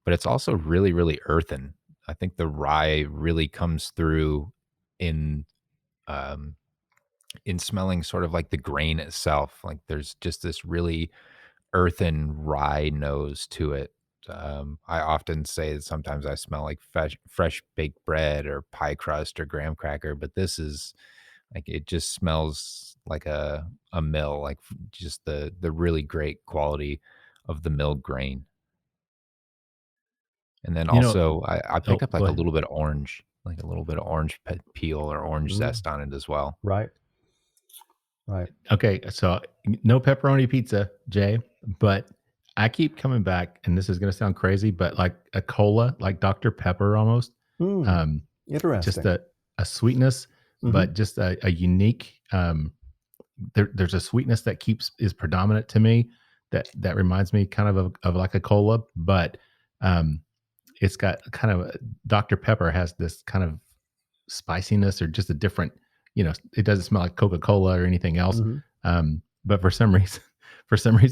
but it's also really, really earthen. I think the rye really comes through in um, in smelling sort of like the grain itself. Like there's just this really earthen rye nose to it. I often say that sometimes I smell like fresh baked bread or pie crust or graham cracker, but this is like it just smells like a mill, like just the really great quality of the milled grain. And then You know, also I pick up go like a ahead. little bit of orange, like a little bit of orange peel or orange Mm, zest on it as well. right, right. Okay, so no pepperoni pizza, Jay, but I keep coming back, and this is going to sound crazy, but like a cola, like Dr. Pepper almost. Mm, Um, just interesting. a sweetness, Mhm. but just a unique. There's a sweetness that is predominant to me that reminds me kind of like a cola, but um, it's got kind of Dr. Pepper has this kind of spiciness or just a different, it doesn't smell like Coca-Cola or anything else. Mhm. But for some reason,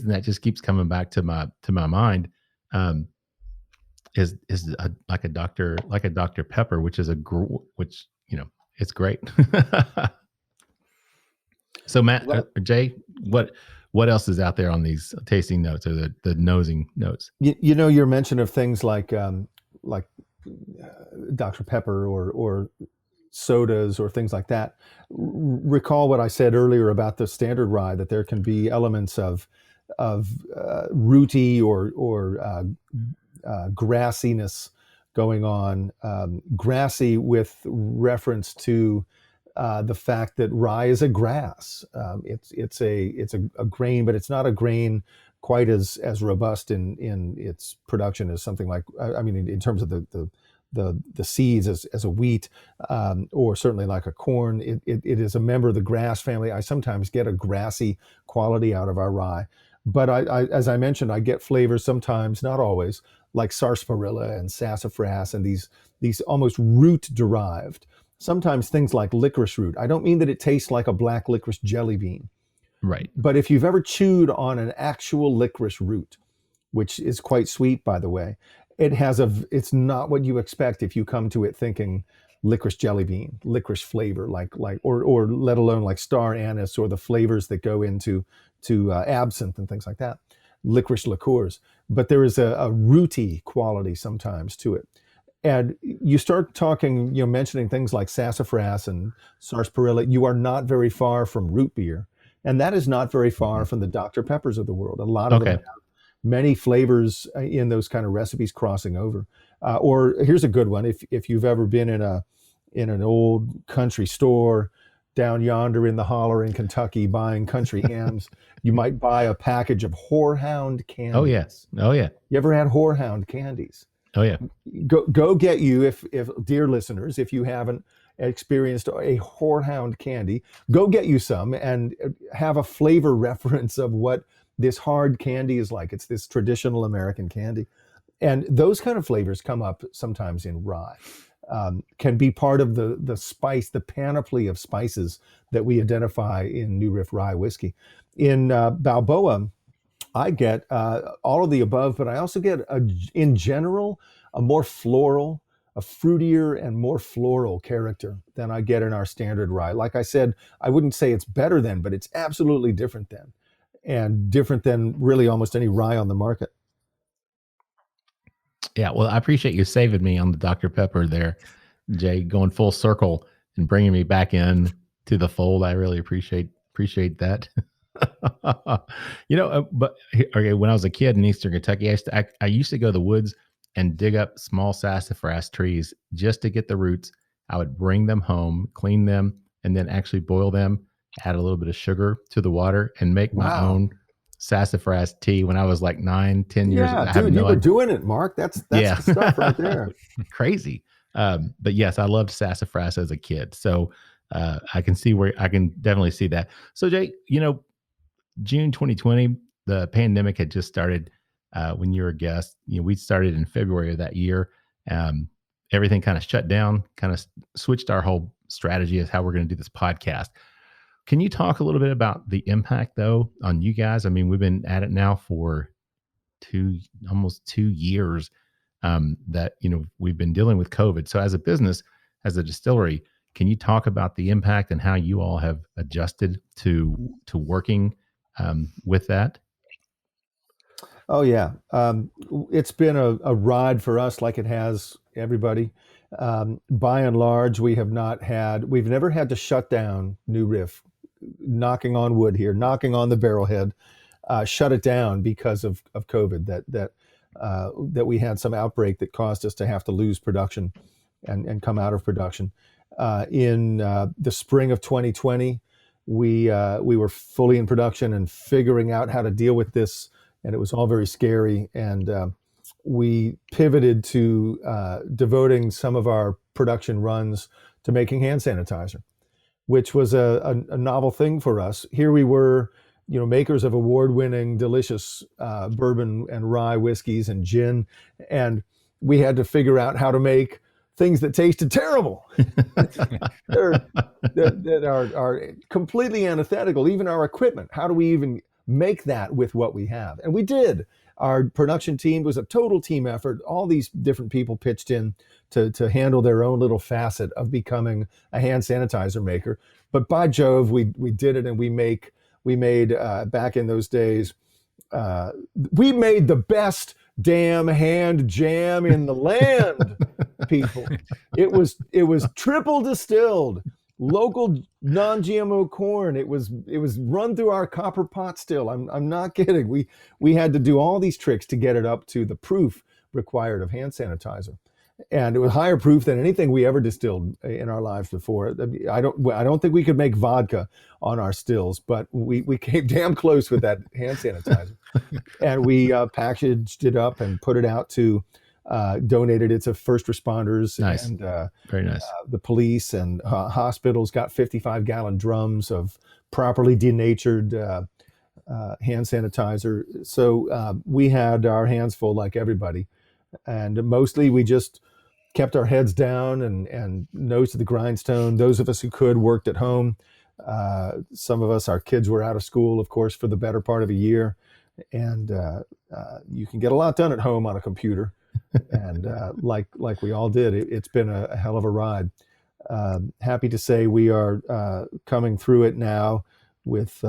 that just keeps coming back to my mind. Um, like a Dr. Pepper, which is which, it's great. So Matt, Well, Jay, what else is out there on these tasting notes or the nosing notes? your mention of things like Dr. Pepper or sodas or things like that. Recall what I said earlier about the standard rye, that there can be elements of rooty or grassiness going on. Grassy with reference to the fact that rye is a grass. It's a grain, but it's not a grain quite as robust in its production as something like, I mean, in terms of the seeds as a wheat, or certainly like a corn. It is a member of the grass family. I sometimes get a grassy quality out of our rye, but as I mentioned, I get flavors sometimes, not always, like sarsaparilla and sassafras and these almost root derived. Sometimes things like licorice root. I don't mean that it tastes like a black licorice jelly bean, Right. but if you've ever chewed on an actual licorice root, which is quite sweet, by the way, it's not what you expect if you come to it thinking licorice jelly bean, licorice flavor, or let alone like star anise or the flavors that go into absinthe and things like that. licorice liqueurs, but there is a rooty quality sometimes to it. And you start talking, mentioning things like sassafras and sarsaparilla. You are not very far from root beer, and that is not very far from the Dr. Peppers of the world. A lot of them have many flavors in those kind of recipes crossing over. Or here's a good one: if you've ever been in an old country store down yonder in the holler in Kentucky buying country hams, you might buy a package of Whorehound candies. Oh yes, oh yeah. You ever had Whorehound candies? Oh yeah. Go get you, if dear listeners, if you haven't experienced a Whorehound candy, go get you some and have a flavor reference of what this hard candy is like. It's this traditional American candy. And those kind of flavors come up sometimes in rye. Can be part of the spice, the panoply of spices that we identify in New Riff Rye whiskey. In Balboa, I get all of the above, but I also get, in general, a more floral, a fruitier and more floral character than I get in our standard rye. Like I said, I wouldn't say it's better than, but it's absolutely different than, and different than really almost any rye on the market. Yeah, well, I appreciate you saving me on the Dr. Pepper there, Jay, going full circle and bringing me back in to the fold. I really appreciate that. But okay, when I was a kid in Eastern Kentucky, I used to go to the woods and dig up small sassafras trees just to get the roots. I would bring them home, clean them, and then actually boil them, add a little bit of sugar to the water, and make my own sassafras tea when I was like 9-10 years old. Yeah, dude, you were doing it, Mark. That's the stuff right there. Crazy. But yes, I loved sassafras as a kid. So I can definitely see that. So Jay, June 2020, the pandemic had just started when you were a guest. We started in February of that year. Everything kind of shut down, kind of switched our whole strategy as how we're going to do this podcast. Can you talk a little bit about the impact, though, on you guys? I mean, we've been at it now for almost 2 years that, we've been dealing with COVID. So as a business, as a distillery, can you talk about the impact and how you all have adjusted to working with that? Oh yeah. It's been a ride for us, like it has everybody. By and large, we've never had to shut down New Riff, knocking on wood here, knocking on the barrelhead, shut it down because of COVID, that we had some outbreak that caused us to have to lose production and come out of production. In the spring of 2020, we were fully in production and figuring out how to deal with this, and it was all very scary. And we pivoted to devoting some of our production runs to making hand sanitizer, which was a novel thing for us. Here we were, makers of award-winning, delicious bourbon and rye whiskeys and gin, and we had to figure out how to make things that tasted terrible, that are completely antithetical. Even our equipment, how do we even make that with what we have? And we did. Our production team was a total team effort. All these different people pitched in to handle their own little facet of becoming a hand sanitizer maker. But by Jove, we did it, and we made back in those days, we made the best damn hand jam in the land, people. It was triple distilled, local non-GMO corn. It was run through our copper pot still. I'm not kidding. We had to do all these tricks to get it up to the proof required of hand sanitizer. And it was higher proof than anything we ever distilled in our lives before. I don't think we could make vodka on our stills, but we came damn close with that hand sanitizer. And we packaged it up and put it out to, donated it to first responders. Nice. And very nice. The police and hospitals got 55-gallon drums of properly denatured hand sanitizer. So we had our hands full like everybody. And mostly we just kept our heads down and nose to the grindstone. Those of us who could worked at home. Some of us, our kids were out of school, of course, for the better part of a year. And you can get a lot done at home on a computer. And like we all did, it's been a hell of a ride. Happy to say we are coming through it now with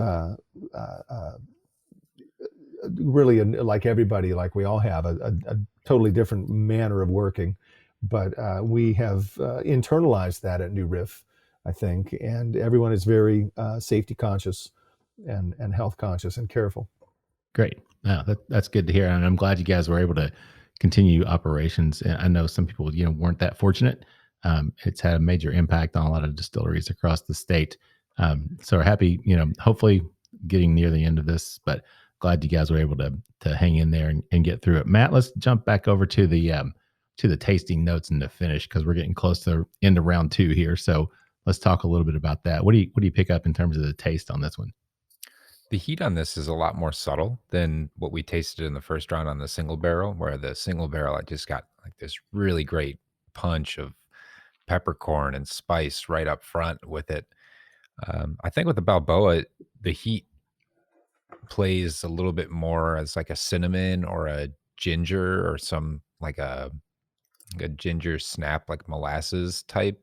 really, like everybody, like we all have a totally different manner of working, but we have internalized that at New Riff, I think, and everyone is very safety conscious and health conscious and careful. Great. That's good to hear. And I'm glad you guys were able to continue operations. And I know some people, weren't that fortunate. It's had a major impact on a lot of distilleries across the state. So we're happy, hopefully getting near the end of this, but glad you guys were able to hang in there and get through it. Matt, let's jump back over to the tasting notes and the finish, because we're getting close to the end of round 2 here. So let's talk a little bit about that. What do you pick up in terms of the taste on this one? The heat on this is a lot more subtle than what we tasted in the first round on the single barrel, where the single barrel, I just got like this really great punch of peppercorn and spice right up front with it. I think with the Balboa, the heat plays a little bit more as like a cinnamon or a ginger or some like a ginger snap, like molasses type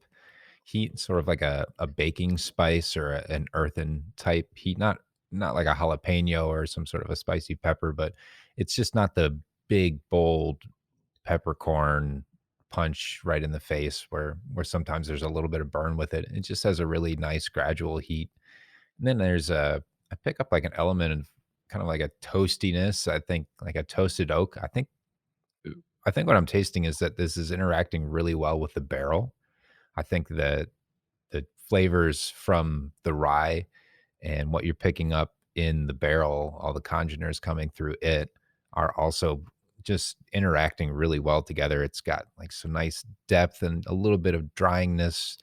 heat, sort of like a baking spice or an earthen type heat, not like a jalapeno or some sort of a spicy pepper, but it's just not the big, bold peppercorn punch right in the face where sometimes there's a little bit of burn with it. It just has a really nice gradual heat. And then I pick up like an element of kind of like a toastiness. I think like a toasted oak. I think what I'm tasting is that this is interacting really well with the barrel. I think that the flavors from the rye and what you're picking up in the barrel, all the congeners coming through it, are also just interacting really well together. It's got like some nice depth and a little bit of dryingness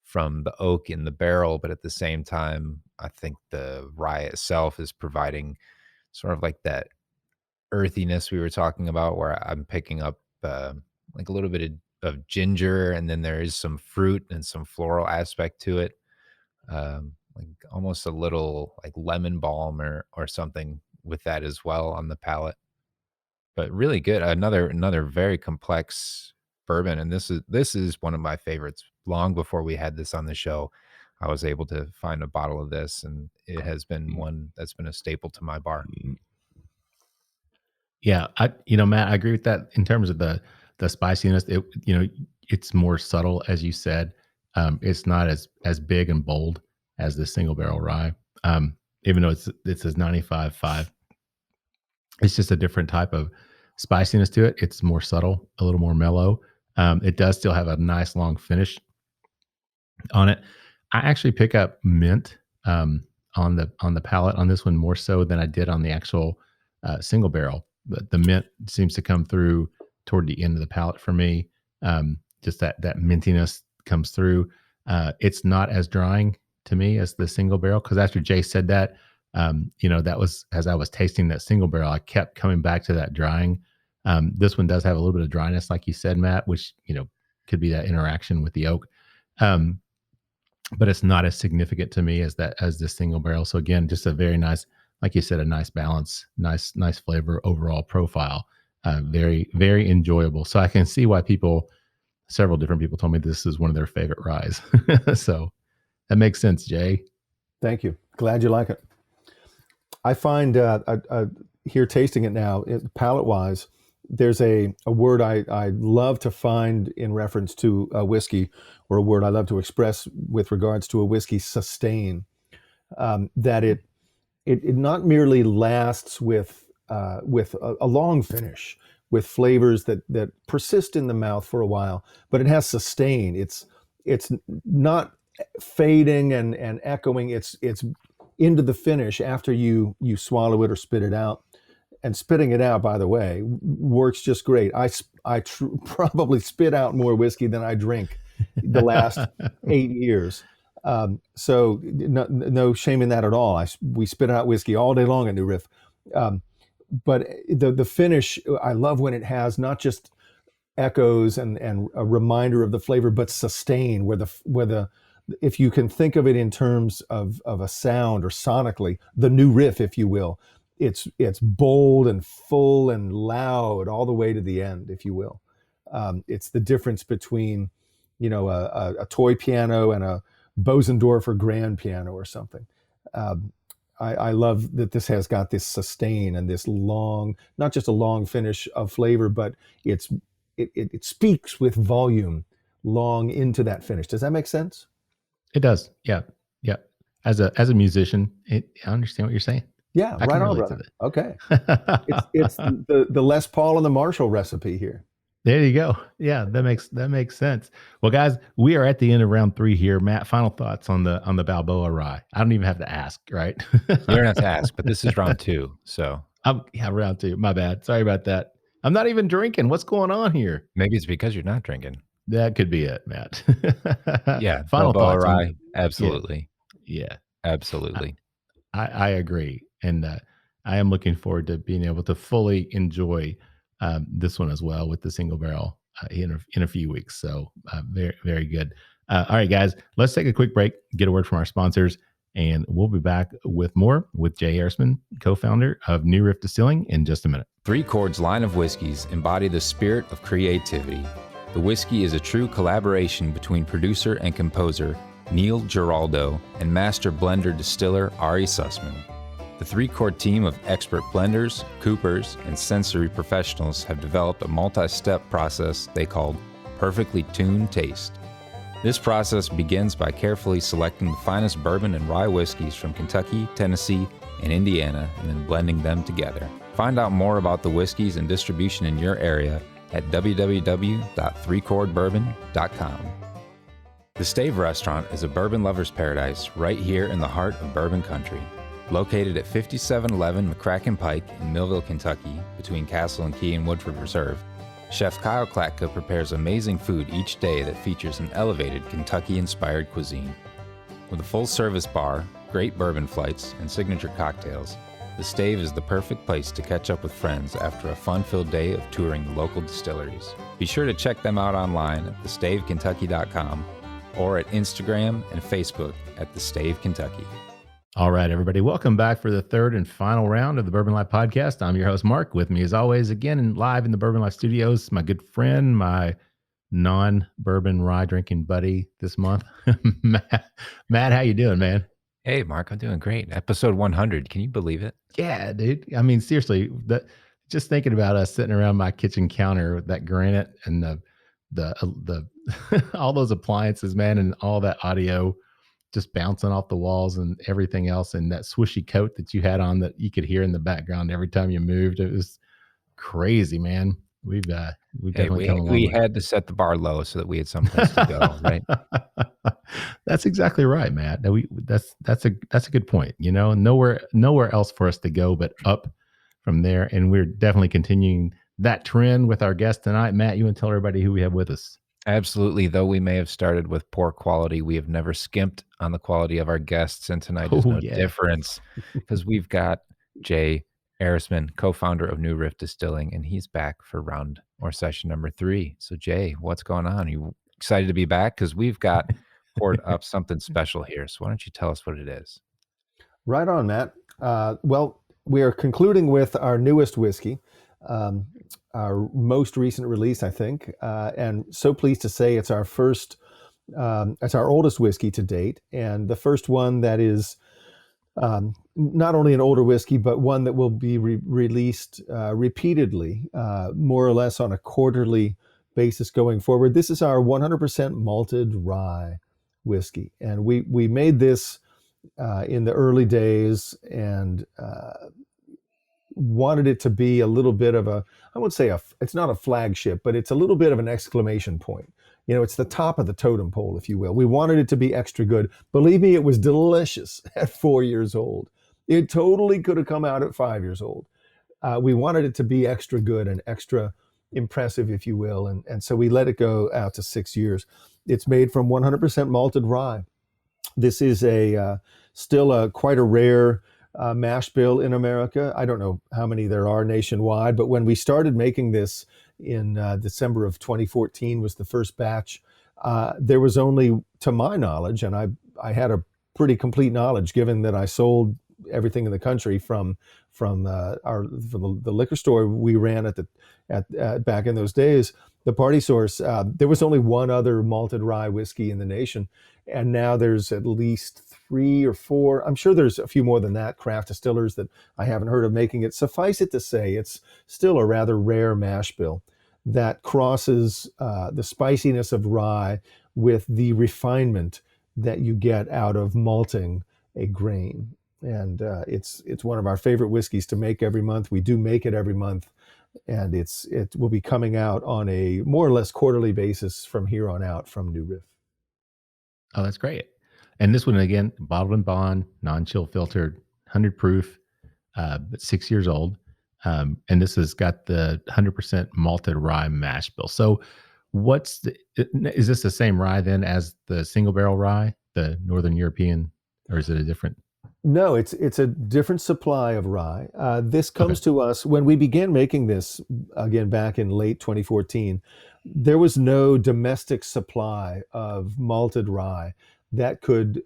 from the oak in the barrel, but at the same time, I think the rye itself is providing sort of like that earthiness we were talking about, where I'm picking up like a little bit of ginger, and then there is some fruit and some floral aspect to it, like almost a little like lemon balm or something with that as well on the palate. But really good. Another very complex bourbon, and this is one of my favorites. Long before we had this on the show, I was able to find a bottle of this, and it has been one that's been a staple to my bar. Yeah, Matt, I agree with that in terms of the spiciness. It's more subtle, as you said. It's not as big and bold as the single barrel rye. Even though it says 95.5, it's just a different type of spiciness to it. It's more subtle, a little more mellow. It does still have a nice long finish on it. I actually pick up mint on the palate on this one more so than I did on the actual single barrel. But the mint seems to come through toward the end of the palate for me. Just that mintiness comes through. It's not as drying to me as the single barrel, because after Jay said that, that was, as I was tasting that single barrel, I kept coming back to that drying. This one does have a little bit of dryness, like you said, Matt, which could be that interaction with the oak. But it's not as significant to me as the single barrel. So again, just a very nice, like you said, a nice balance, nice flavor overall profile. Very, very enjoyable. So I can see why several different people told me this is one of their favorite ryes. So that makes sense, Jay. Thank you. Glad you like it. I find here tasting it now, palate-wise, there's a word I love to find in reference to a whiskey, or a word I love to express with regards to a whiskey: sustain. That it not merely lasts with a long finish, with flavors that persist in the mouth for a while, but it has sustain. It's not fading and echoing. It's into the finish after you swallow it or spit it out. And spitting it out, by the way, works just great. I probably spit out more whiskey than I drink the last 8 years. So no shame in that at all. We spit out whiskey all day long at New Riff. But the finish, I love when it has not just echoes and a reminder of the flavor, but sustain, where the if you can think of it in terms of a sound or sonically, the New Riff, if you will, it's bold and full and loud all the way to the end, if you will. It's the difference between, a toy piano and a Bosendorfer grand piano or something. I love that this has got this sustain and this long, not just a long finish of flavor, but it speaks with volume long into that finish. Does that make sense? It does. Yeah. Yeah. As a musician, I understand what you're saying. Yeah, I right can on, relate to brother. Okay. It's the Les Paul and the Marshall recipe here. There you go. Yeah, that makes sense. Well, guys, we are at the end of round 3 here. Matt, final thoughts on the Balboa Rye. I don't even have to ask, right? You don't have to ask, but this is round 2, so round 2. My bad. Sorry about that. I'm not even drinking. What's going on here? maybe it's because you're not drinking. That could be it, Matt. Yeah, Final Balboa thoughts. Rye, absolutely, Yeah, absolutely. I agree, and I am looking forward to being able to fully enjoy this one as well with the single barrel in a few weeks. So very, very good. All right, guys, let's take a quick break, get a word from our sponsors, and we'll be back with more with Jay Erisman, co-founder of New Riff Distilling, in just a minute. Three Chords line of whiskeys embody the spirit of creativity. The whiskey is a true collaboration between producer and composer Neil Giraldo and master blender distiller Ari Sussman. The three-chord team of expert blenders, coopers, and sensory professionals have developed a multi-step process they call Perfectly Tuned Taste. This process begins by carefully selecting the finest bourbon and rye whiskeys from Kentucky, Tennessee, and Indiana, and then blending them together. Find out more about the whiskeys and distribution in your area at www.threechordbourbon.com. The Stave Restaurant is a bourbon lover's paradise right here in the heart of bourbon country. Located at 5711 McCracken Pike in Millville, Kentucky, between Castle and Key and Woodford Reserve, Chef Kyle Klatka prepares amazing food each day that features an elevated Kentucky-inspired cuisine. With a full-service bar, great bourbon flights, and signature cocktails, the Stave is the perfect place to catch up with friends after a fun-filled day of touring the local distilleries. Be sure to check them out online at thestavekentucky.com or at Instagram and Facebook at The Stave Kentucky. All right, everybody, welcome back for the third and final round of the Bourbon Life podcast. I'm your host, Mark. With me, as always, again, and live in the Bourbon Life studios, my good friend, my non-bourbon rye drinking buddy this month, Matt. Matt, how you doing, man? Hey, Mark, I'm doing great. Episode 100. Can you believe it? Yeah, dude. I mean, seriously, just thinking about us sitting around my kitchen counter with that granite and the all those appliances, man, and all that audio just bouncing off the walls and everything else, and that swishy coat that you had on that you could hear in the background every time you moved. It was crazy, man. We've definitely come a long way. We had to set the bar low so that we had some place to go, right? That's exactly right, Matt. That's a good point. You know, nowhere else for us to go but up from there. And we're definitely continuing that trend with our guest tonight. Matt, you want to tell everybody who we have with us? Absolutely. Though we may have started with poor quality, we have never skimped on the quality of our guests. And tonight is no difference because we've got Jay Erisman, co-founder of New Riff Distilling, and he's back for round or session number 3. So Jay, what's going on? Are you excited to be back? Because we've got poured up something special here. So why don't you tell us what it is? Right on, Matt. Well, we are concluding with our newest whiskey, our most recent release, I think, and so pleased to say it's our first, it's our oldest whiskey to date, and the first one that is not only an older whiskey, but one that will be released repeatedly, more or less on a quarterly basis going forward. This is our 100% malted rye whiskey, and we made this in the early days and wanted it to be a little bit of a, I won't say it's not a flagship, but it's a little bit of an exclamation point. You know, it's the top of the totem pole, if you will. We wanted it to be extra good. Believe me, it was delicious at 4 years old. It totally could have come out at 5 years old. We wanted it to be extra good and extra impressive, if you will. And so we let it go out to 6 years. It's made from 100% malted rye. This is still quite a rare mash bill in America. I don't know how many there are nationwide, but when we started making this in December of 2014 was the first batch. There was only, to my knowledge, and I had a pretty complete knowledge given that I sold everything in the country from the liquor store we ran at back in those days, the Party Source. There was only one other malted rye whiskey in the nation, and now there's at least 3 or 4. I'm sure there's a few more than that, craft distillers that I haven't heard of making it. Suffice it to say, it's still a rather rare mash bill that crosses the spiciness of rye with the refinement that you get out of malting a grain. And it's one of our favorite whiskeys to make every month. We do make it every month, and it will be coming out on a more or less quarterly basis from here on out from New Riff. Oh, that's great. And this one, again, bottled and bond, non-chill filtered, 100 proof, but 6 years old. And this has got the 100% malted rye mash bill. So is this the same rye then as the single barrel rye, the Northern European, or is it a different? No, it's a different supply of rye. This comes to us when we began making this, again, back in late 2014. There was no domestic supply of malted rye that could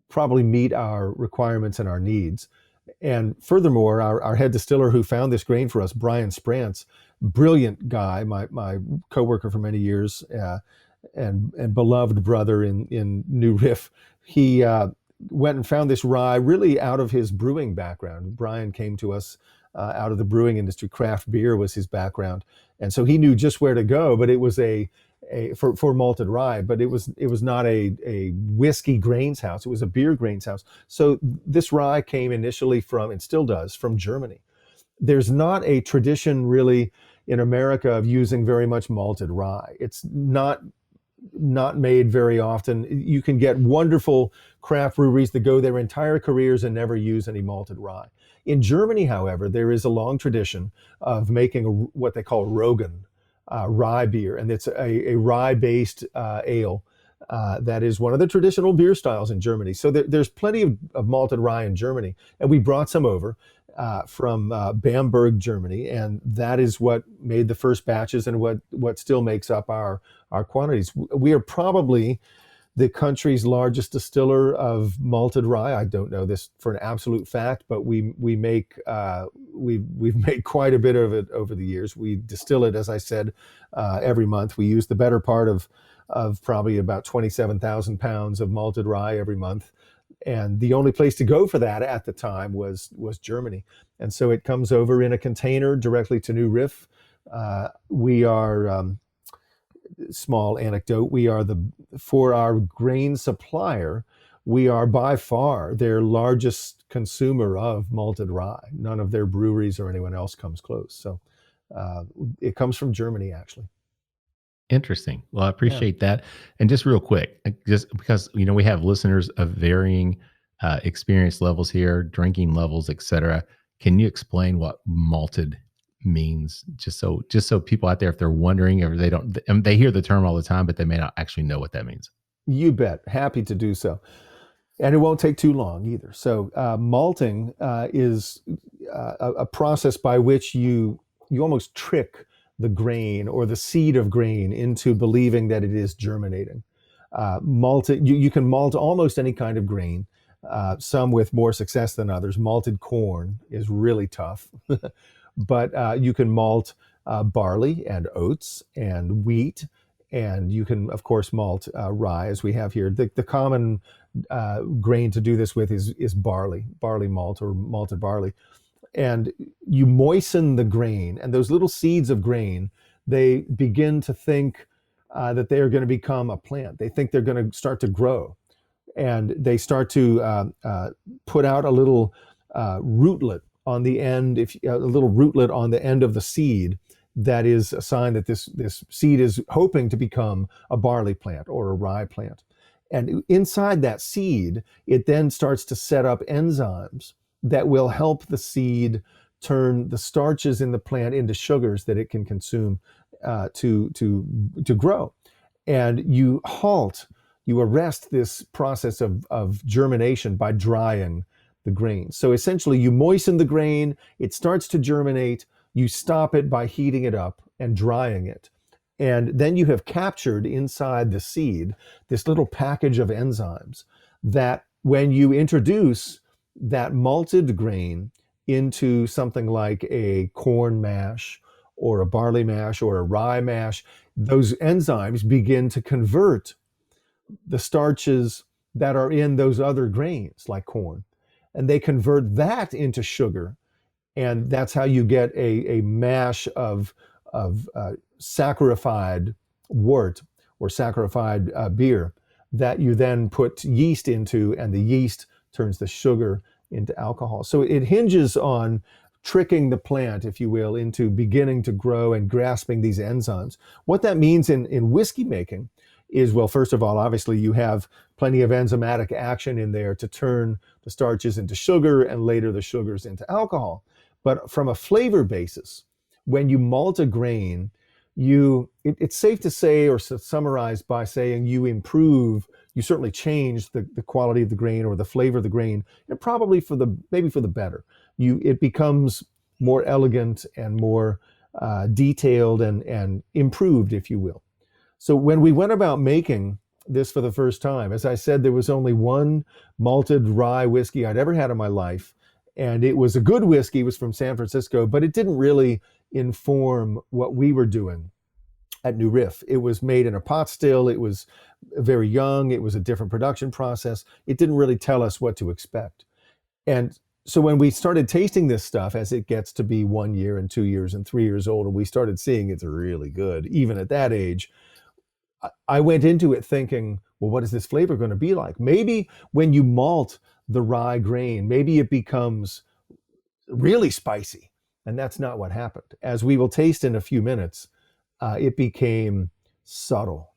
probably meet our requirements and our needs. And furthermore, our head distiller who found this grain for us, Brian Sprance, brilliant guy, my coworker for many years, and beloved brother in New Riff. He went and found this rye really out of his brewing background. Brian came to us out of the brewing industry. Craft beer was his background, and so he knew just where to go. But it was for malted rye, but it was not a whiskey grains house. It was a beer grains house. So this rye came initially from, and still does, from Germany. There's not a tradition really in America of using very much malted rye. It's not made very often. You can get wonderful craft breweries that go their entire careers and never use any malted rye. In Germany, however, there is a long tradition of making what they call Roggen rye beer, and it's a rye-based ale that is one of the traditional beer styles in Germany. So there's plenty of malted rye in Germany, and we brought some over from Bamberg, Germany, and that is what made the first batches and what still makes up our quantities. We are probably the country's largest distiller of malted rye. I don't know this for an absolute fact, but we've made quite a bit of it over the years. We distill it, as I said, every month. We use the better part of probably about 27,000 pounds of malted rye every month. And the only place to go for that at the time was Germany. And so it comes over in a container directly to New Riff. We are, small anecdote, for our grain supplier, we are by far their largest consumer of malted rye. None of their breweries or anyone else comes close. So it comes from Germany, actually. Interesting. Well, I appreciate that. And just real quick, just because, we have listeners of varying experience levels here, drinking levels, et cetera. Can you explain what malted means? Just so people out there, if they're wondering, if they don't, they hear the term all the time, but they may not actually know what that means. You bet. Happy to do so. And it won't take too long either. So malting is a process by which you almost trick the grain or the seed of grain into believing that it is germinating. You can malt almost any kind of grain, some with more success than others. Malted corn is really tough, but you can malt barley and oats and wheat, and you can, of course, malt rye, as we have here. The common grain to do this with is barley malt or malted barley. And you moisten the grain, and those little seeds of grain, they begin to think that they are going to become a plant. They think they're going to start to grow, and they start to put out a little rootlet on the end, a little rootlet on the end of the seed. That is a sign that this seed is hoping to become a barley plant or a rye plant. And inside that seed, it then starts to set up enzymes that will help the seed turn the starches in the plant into sugars that it can consume to grow. And you arrest this process of germination by drying the grain. So essentially you moisten the grain, it starts to germinate, you stop it by heating it up and drying it. And then you have captured inside the seed this little package of enzymes that when you introduce that malted grain into something like a corn mash or a barley mash or a rye mash, those enzymes begin to convert the starches that are in those other grains like corn, and they convert that into sugar, and that's how you get a mash of saccharified wort or saccharified beer that you then put yeast into, and the yeast turns the sugar into alcohol. So it hinges on tricking the plant, if you will, into beginning to grow and grasping these enzymes. What that means in whiskey making is, well, first of all, obviously you have plenty of enzymatic action in there to turn the starches into sugar and later the sugars into alcohol. But from a flavor basis, when you malt a grain, it's safe to say or summarize by saying you certainly change the quality of the grain or the flavor of the grain, and probably maybe for the better. It becomes more elegant and more detailed and improved, if you will. So when we went about making this for the first time, as I said, there was only one malted rye whiskey I'd ever had in my life. And it was a good whiskey. It was from San Francisco, but it didn't really inform what we were doing at New Riff. It was made in a pot still. It was very young. It was a different production process. It didn't really tell us what to expect. And so when we started tasting this stuff, as it gets to be 1 year and 2 years and 3 years old, and we started seeing it's really good, even at that age, I went into it thinking, well, what is this flavor going to be like? Maybe when you malt the rye grain, maybe it becomes really spicy. And that's not what happened. As we will taste in a few minutes, it became subtle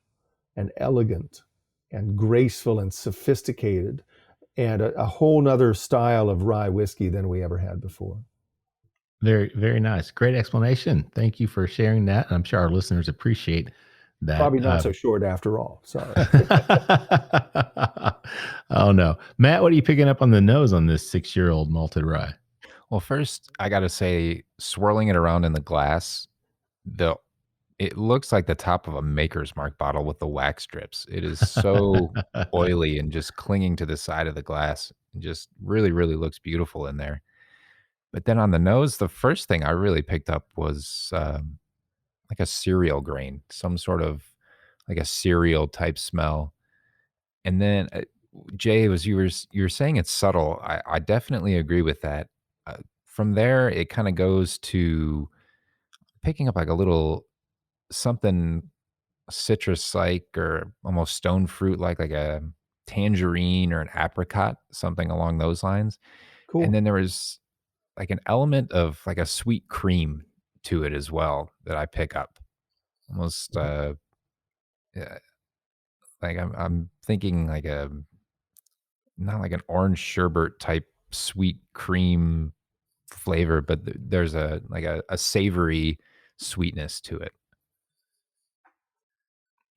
and elegant and graceful and sophisticated, and a whole nother style of rye whiskey than we ever had before. Very, very nice. Great explanation. Thank you for sharing that. I'm sure our listeners appreciate that. Probably not so short after all. Sorry. Oh, no. Matt, what are you picking up on the nose on this 6-year-old malted rye? Well, first, I got to say, swirling it around in the glass, it looks like the top of a Maker's Mark bottle with the wax strips. It is so oily and just clinging to the side of the glass. It just really, really looks beautiful in there. But then on the nose, the first thing I really picked up was like a cereal grain, some sort of like a cereal type smell. And then Jay, you were saying it's subtle. I definitely agree with that. From there, it kind of goes to picking up like a little something citrus-like or almost stone fruit-like, like a tangerine or an apricot, something along those lines. Cool. And then there was like an element of like a sweet cream to it as well that I pick up. Almost yeah, like I'm thinking like not like an orange sherbet type sweet cream flavor, but there's a savory sweetness to it.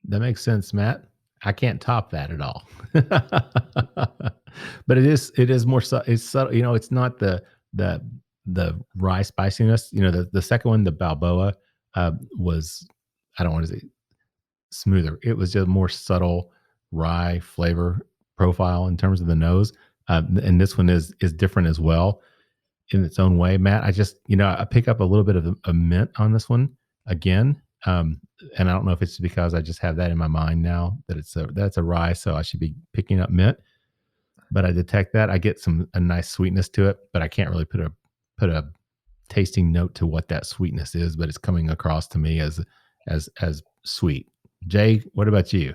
That makes sense, Matt. I can't top that at all. But it is more it's subtle. You know, it's not the rye spiciness. You know, the second one, the Balboa, was, I don't want to say smoother. It was just more subtle rye flavor profile in terms of the nose. And this one is different as well in its own way. Matt, I pick up a little bit of a mint on this one again. And I don't know if it's because I just have that in my mind now that that's a rye, so I should be picking up mint. But I detect that. I get a nice sweetness to it, but I can't really put a tasting note to what that sweetness is, but it's coming across to me as sweet. Jay, what about you?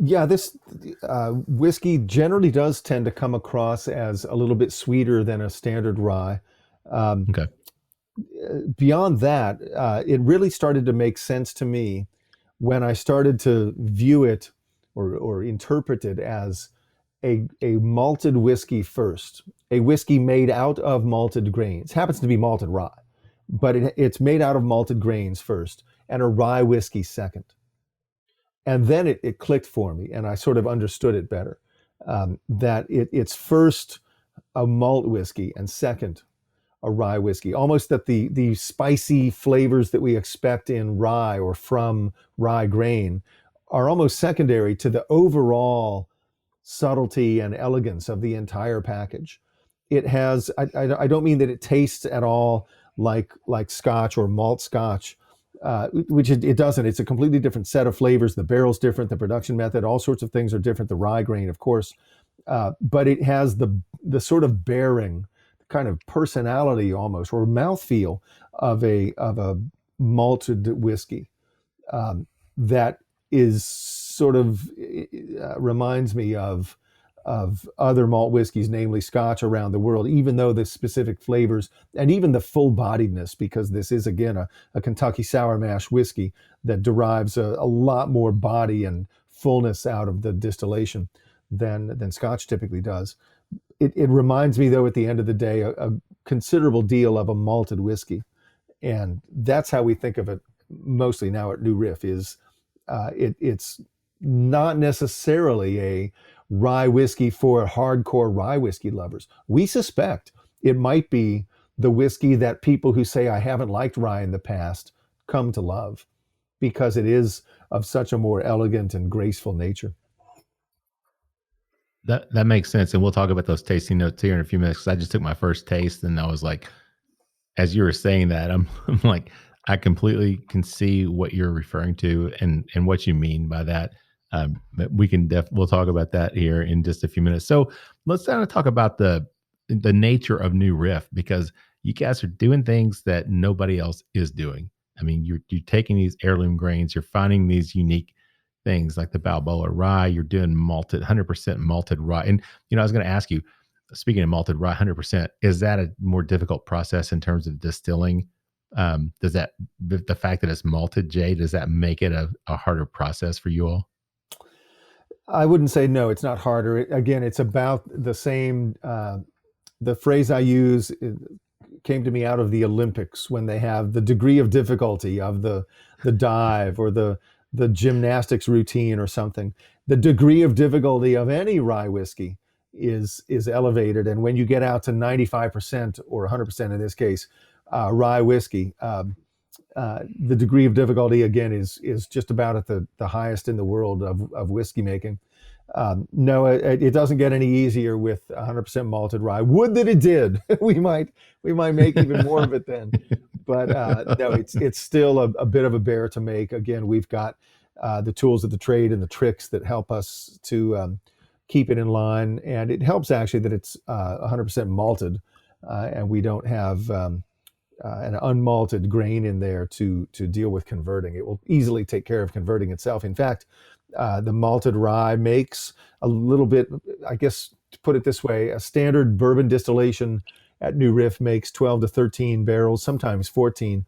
This whiskey generally does tend to come across as a little bit sweeter than a standard rye. Okay. Beyond that, it really started to make sense to me when I started to view it or interpret it as a malted whiskey first, a whiskey made out of malted grains. Happens to be malted rye, but it's made out of malted grains first, and a rye whiskey second. And then it clicked for me, and I sort of understood it better, that it's first a malt whiskey and second a rye whiskey. Almost that the spicy flavors that we expect in rye or from rye grain are almost secondary to the overall subtlety and elegance of the entire package. It has, I don't mean that it tastes at all like Scotch or malt Scotch, which it doesn't. It's a completely different set of flavors. The barrel's different, the production method, all sorts of things are different. The rye grain, of course, but it has the sort of bearing, kind of personality almost, or mouthfeel of a malted whiskey that is sort of reminds me of other malt whiskeys, namely Scotch, around the world, even though the specific flavors and even the full bodiedness, because this is again a Kentucky sour mash whiskey that derives a lot more body and fullness out of the distillation than Scotch typically does. It reminds me, though, at the end of the day, a considerable deal of a malted whiskey, and that's how we think of it mostly now at New Riff. It's not necessarily a rye whiskey for hardcore rye whiskey lovers. We suspect it might be the whiskey that people who say, I haven't liked rye in the past, come to love, because it is of such a more elegant and graceful nature. That makes sense. And we'll talk about those tasting notes here in a few minutes, because I just took my first taste and I was like, as you were saying that, I'm like, I completely can see what you're referring to and what you mean by that. But we'll talk about that here in just a few minutes. So let's kind of talk about the nature of New Riff, because you guys are doing things that nobody else is doing. I mean, you're taking these heirloom grains, you're finding these unique things like the Balboa Rye. You're doing 100% malted rye. And, I was going to ask you, speaking of malted rye, 100%, is that a more difficult process in terms of distilling? Does that, the fact that it's malted, Jay, does that make it a harder process for you all? I wouldn't say no, it's not harder. Again, it's about the same. The phrase I use came to me out of the Olympics, when they have the degree of difficulty of the dive or the gymnastics routine or something. The degree of difficulty of any rye whiskey is elevated. And when you get out to 95% or 100% in this case, rye whiskey, the degree of difficulty again is just about at the highest in the world of whiskey making. No, it doesn't get any easier with 100% malted rye. Would that it did. we might make even more of it then. But no, it's still a bit of a bear to make. Again, we've got the tools of the trade and the tricks that help us to keep it in line. And it helps actually that it's 100% malted, and we don't have an unmalted grain in there to deal with converting. It will easily take care of converting itself. In fact, the malted rye makes a little bit, I guess, to put it this way, a standard bourbon distillation at New Riff makes 12 to 13 barrels, sometimes 14.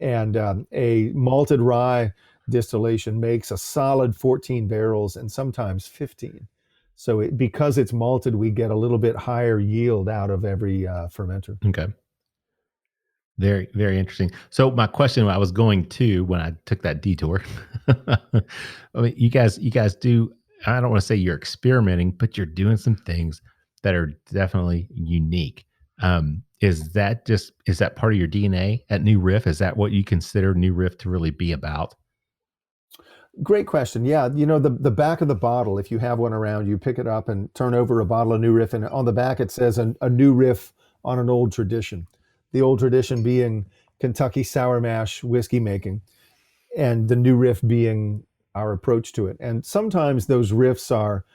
And a malted rye distillation makes a solid 14 barrels and sometimes 15. So because it's malted, we get a little bit higher yield out of every fermenter. Okay. Very, very interesting. So my question I was going to, when I took that detour, I mean, you guys do, I don't want to say you're experimenting, but you're doing some things that are definitely unique. Is that part of your DNA at New Riff? Is that what you consider New Riff to really be about? Great question. Yeah, the back of the bottle, if you have one around, you pick it up and turn over a bottle of New Riff, and on the back it says a new riff on an old tradition. The old tradition being Kentucky sour mash whiskey making, and the new riff being our approach to it. And sometimes those riffs are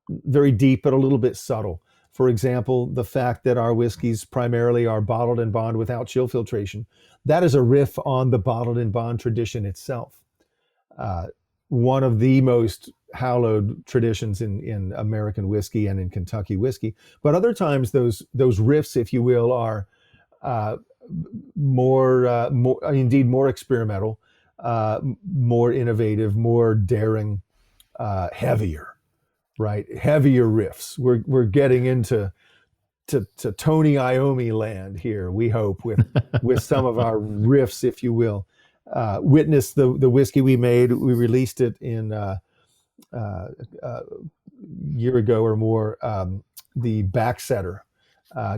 very deep, but a little bit subtle. For example, the fact that our whiskeys primarily are bottled and bond without chill filtration. That is a riff on the bottled and bond tradition itself. One of the most hallowed traditions in American whiskey and in Kentucky whiskey. But other times those riffs, if you will, are more experimental, more innovative, more daring, heavier, right? Heavier riffs. We're getting into Tony Iommi land here, we hope, with some of our riffs, if you will. Witness the whiskey we made. We released it in a year ago or more. The Backsetter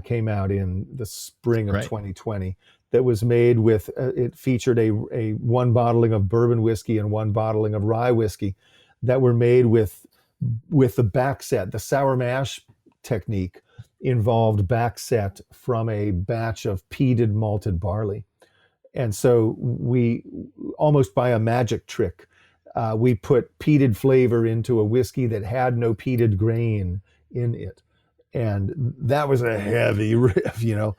came out in the spring of 2020. That was made with, it featured a one bottling of bourbon whiskey and one bottling of rye whiskey that were made with the backset. The sour mash technique involved backset from a batch of peated malted barley. And so we, almost by a magic trick, we put peated flavor into a whiskey that had no peated grain in it. And that was a heavy riff, you know.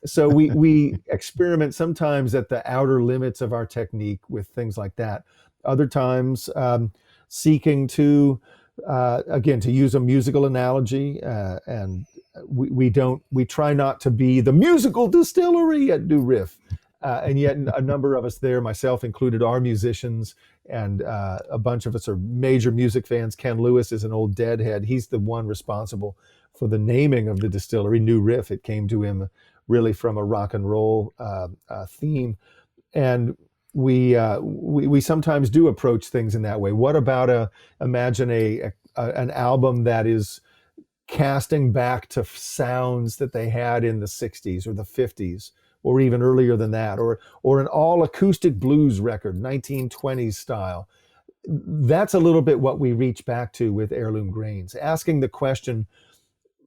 So we experiment sometimes at the outer limits of our technique with things like that. Other times, seeking to, again, to use a musical analogy, and we try not to be the musical distillery at New Riff. And yet a number of us there, myself included, are musicians, and a bunch of us are major music fans. Ken Lewis is an old deadhead. He's the one responsible for the naming of the distillery, New Riff. It came to him really from a rock and roll theme. And we sometimes do approach things in that way. What about imagine an album that is casting back to sounds that they had in the 60s or the 50s, or even earlier than that, or an all acoustic blues record, 1920s style. That's a little bit what we reach back to with Heirloom Grains, asking the question.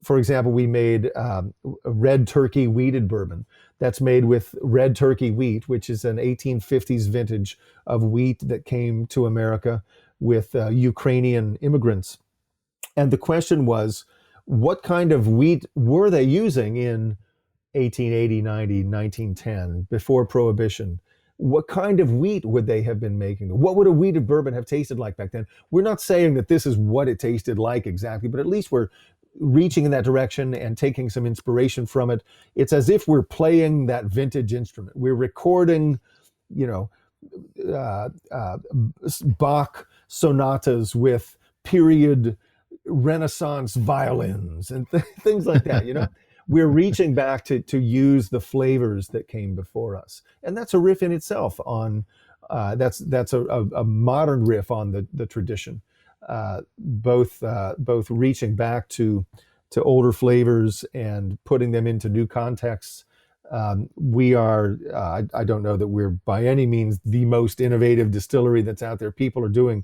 For example, we made a red turkey wheated bourbon that's made with red turkey wheat, which is an 1850s vintage of wheat that came to America with Ukrainian immigrants. And the question was, what kind of wheat were they using in 1880, 90, 1910, before Prohibition? What kind of wheat would they have been making? What would a wheated bourbon have tasted like back then? We're not saying that this is what it tasted like exactly, but at least we're reaching in that direction and taking some inspiration from it. It's as if we're playing that vintage instrument. We're recording, you know, Bach sonatas with period Renaissance violins and things like that, you know. We're reaching back to use the flavors that came before us. And that's a riff in itself on, that's a modern riff on the tradition. Both reaching back to older flavors and putting them into new contexts. We are, I don't know that we're by any means the most innovative distillery that's out there. People are doing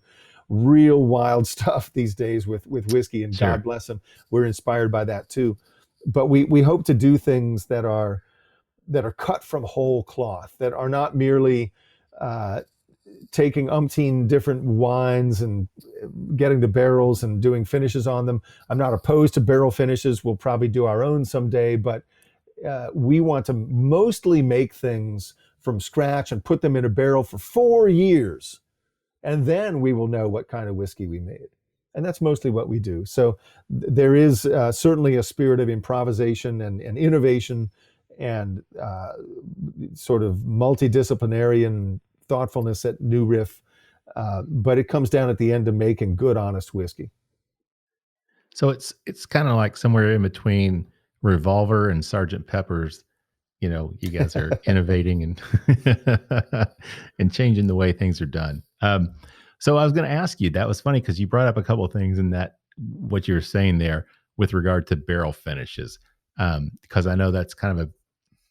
real wild stuff these days with whiskey, and Sure. God bless them. We're inspired by that too. But we hope to do things that are cut from whole cloth, that are not merely taking umpteen different wines and getting the barrels and doing finishes on them. I'm not opposed to barrel finishes. We'll probably do our own someday, but we want to mostly make things from scratch and put them in a barrel for 4 years. And then we will know what kind of whiskey we made. And that's mostly what we do. So there is certainly a spirit of improvisation and innovation and sort of multidisciplinary thoughtfulness at New Riff, but it comes down at the end to making good, honest whiskey. So it's kind of like somewhere in between Revolver and Sergeant Pepper's. You know, you guys are innovating and and changing the way things are done. So I was going to ask you, that was funny because you brought up a couple of things in that, what you were saying there with regard to barrel finishes. Because I know that's kind of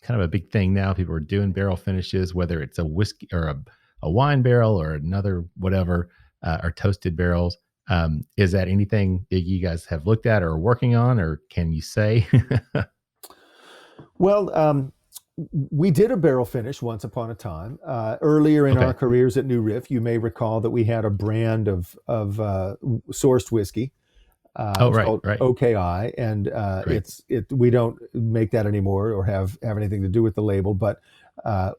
a big thing now. People are doing barrel finishes, whether it's a whiskey or a wine barrel or another, whatever, or toasted barrels. Is that anything that you guys have looked at or are working on, or can you say? Well, we did a barrel finish once upon a time. Earlier in our careers at New Riff, you may recall that we had a brand of sourced whiskey. Called OKI, and we don't make that anymore or have anything to do with the label. But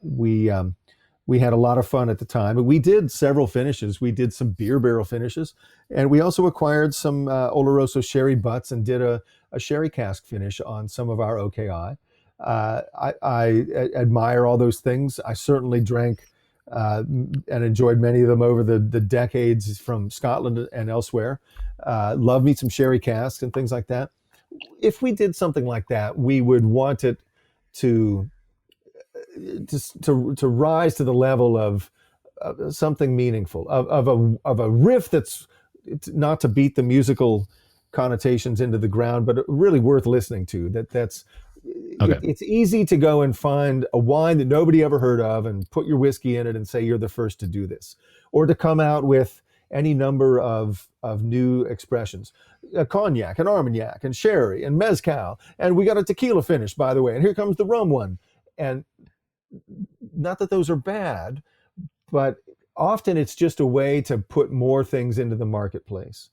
we had a lot of fun at the time. And we did several finishes. We did some beer barrel finishes, and we also acquired some Oloroso sherry butts and did a sherry cask finish on some of our OKI. I admire all those things. I certainly drank and enjoyed many of them over the decades from Scotland and elsewhere. Love me some sherry casks and things like that. If we did something like that, we would want it to rise to the level of something meaningful, of a riff that's not to beat the musical connotations into the ground, but really worth listening to. It's easy to go and find a wine that nobody ever heard of and put your whiskey in it and say you're the first to do this, or to come out with any number of new expressions, a cognac, an Armagnac, and sherry, and mezcal, and we got a tequila finish, by the way, and here comes the rum one. And not that those are bad, but often it's just a way to put more things into the marketplace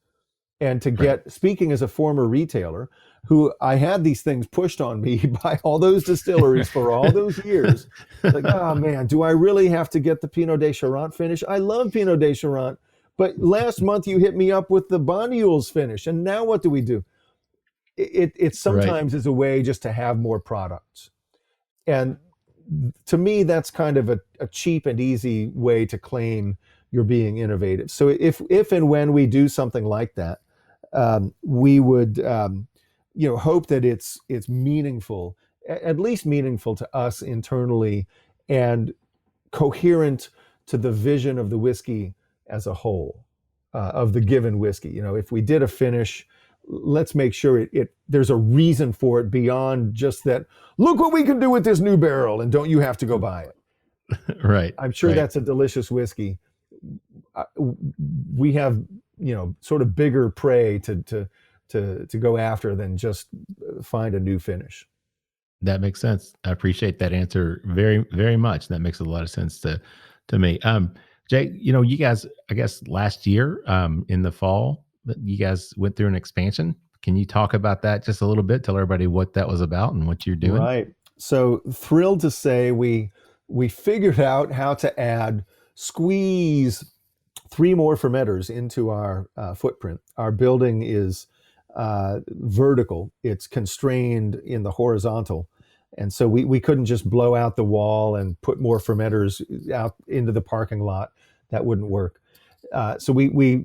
and to Right. get, speaking as a former retailer who I had these things pushed on me by all those distilleries for all those years. It's like, oh man, do I really have to get the Pinot de Charente finish? I love Pinot de Charente, but last month you hit me up with the Banyuls finish. And now what do we do? It Right. sometimes is a way just to have more products. And to me, that's kind of a cheap and easy way to claim you're being innovative. So if and when we do something like that, we would hope that it's meaningful, at least meaningful to us internally, and coherent to the vision of the whiskey as a whole, of the given whiskey. You know, if we did a finish, let's make sure there's a reason for it beyond just that. Look what we can do with this new barrel, and don't you have to go buy it? Right. I'm sure right. that's a delicious whiskey. We have, sort of bigger prey to go after than just find a new finish. That makes sense. I appreciate that answer very, very much. That makes a lot of sense to me. Jay, you guys, I guess last year, in the fall, you guys went through an expansion. Can you talk about that just a little bit? Tell everybody what that was about and what you're doing. Right. So thrilled to say we figured out how to squeeze 3 more fermenters into our footprint. Our building is vertical. It's constrained in the horizontal. And so we couldn't just blow out the wall and put more fermenters out into the parking lot. That wouldn't work. So we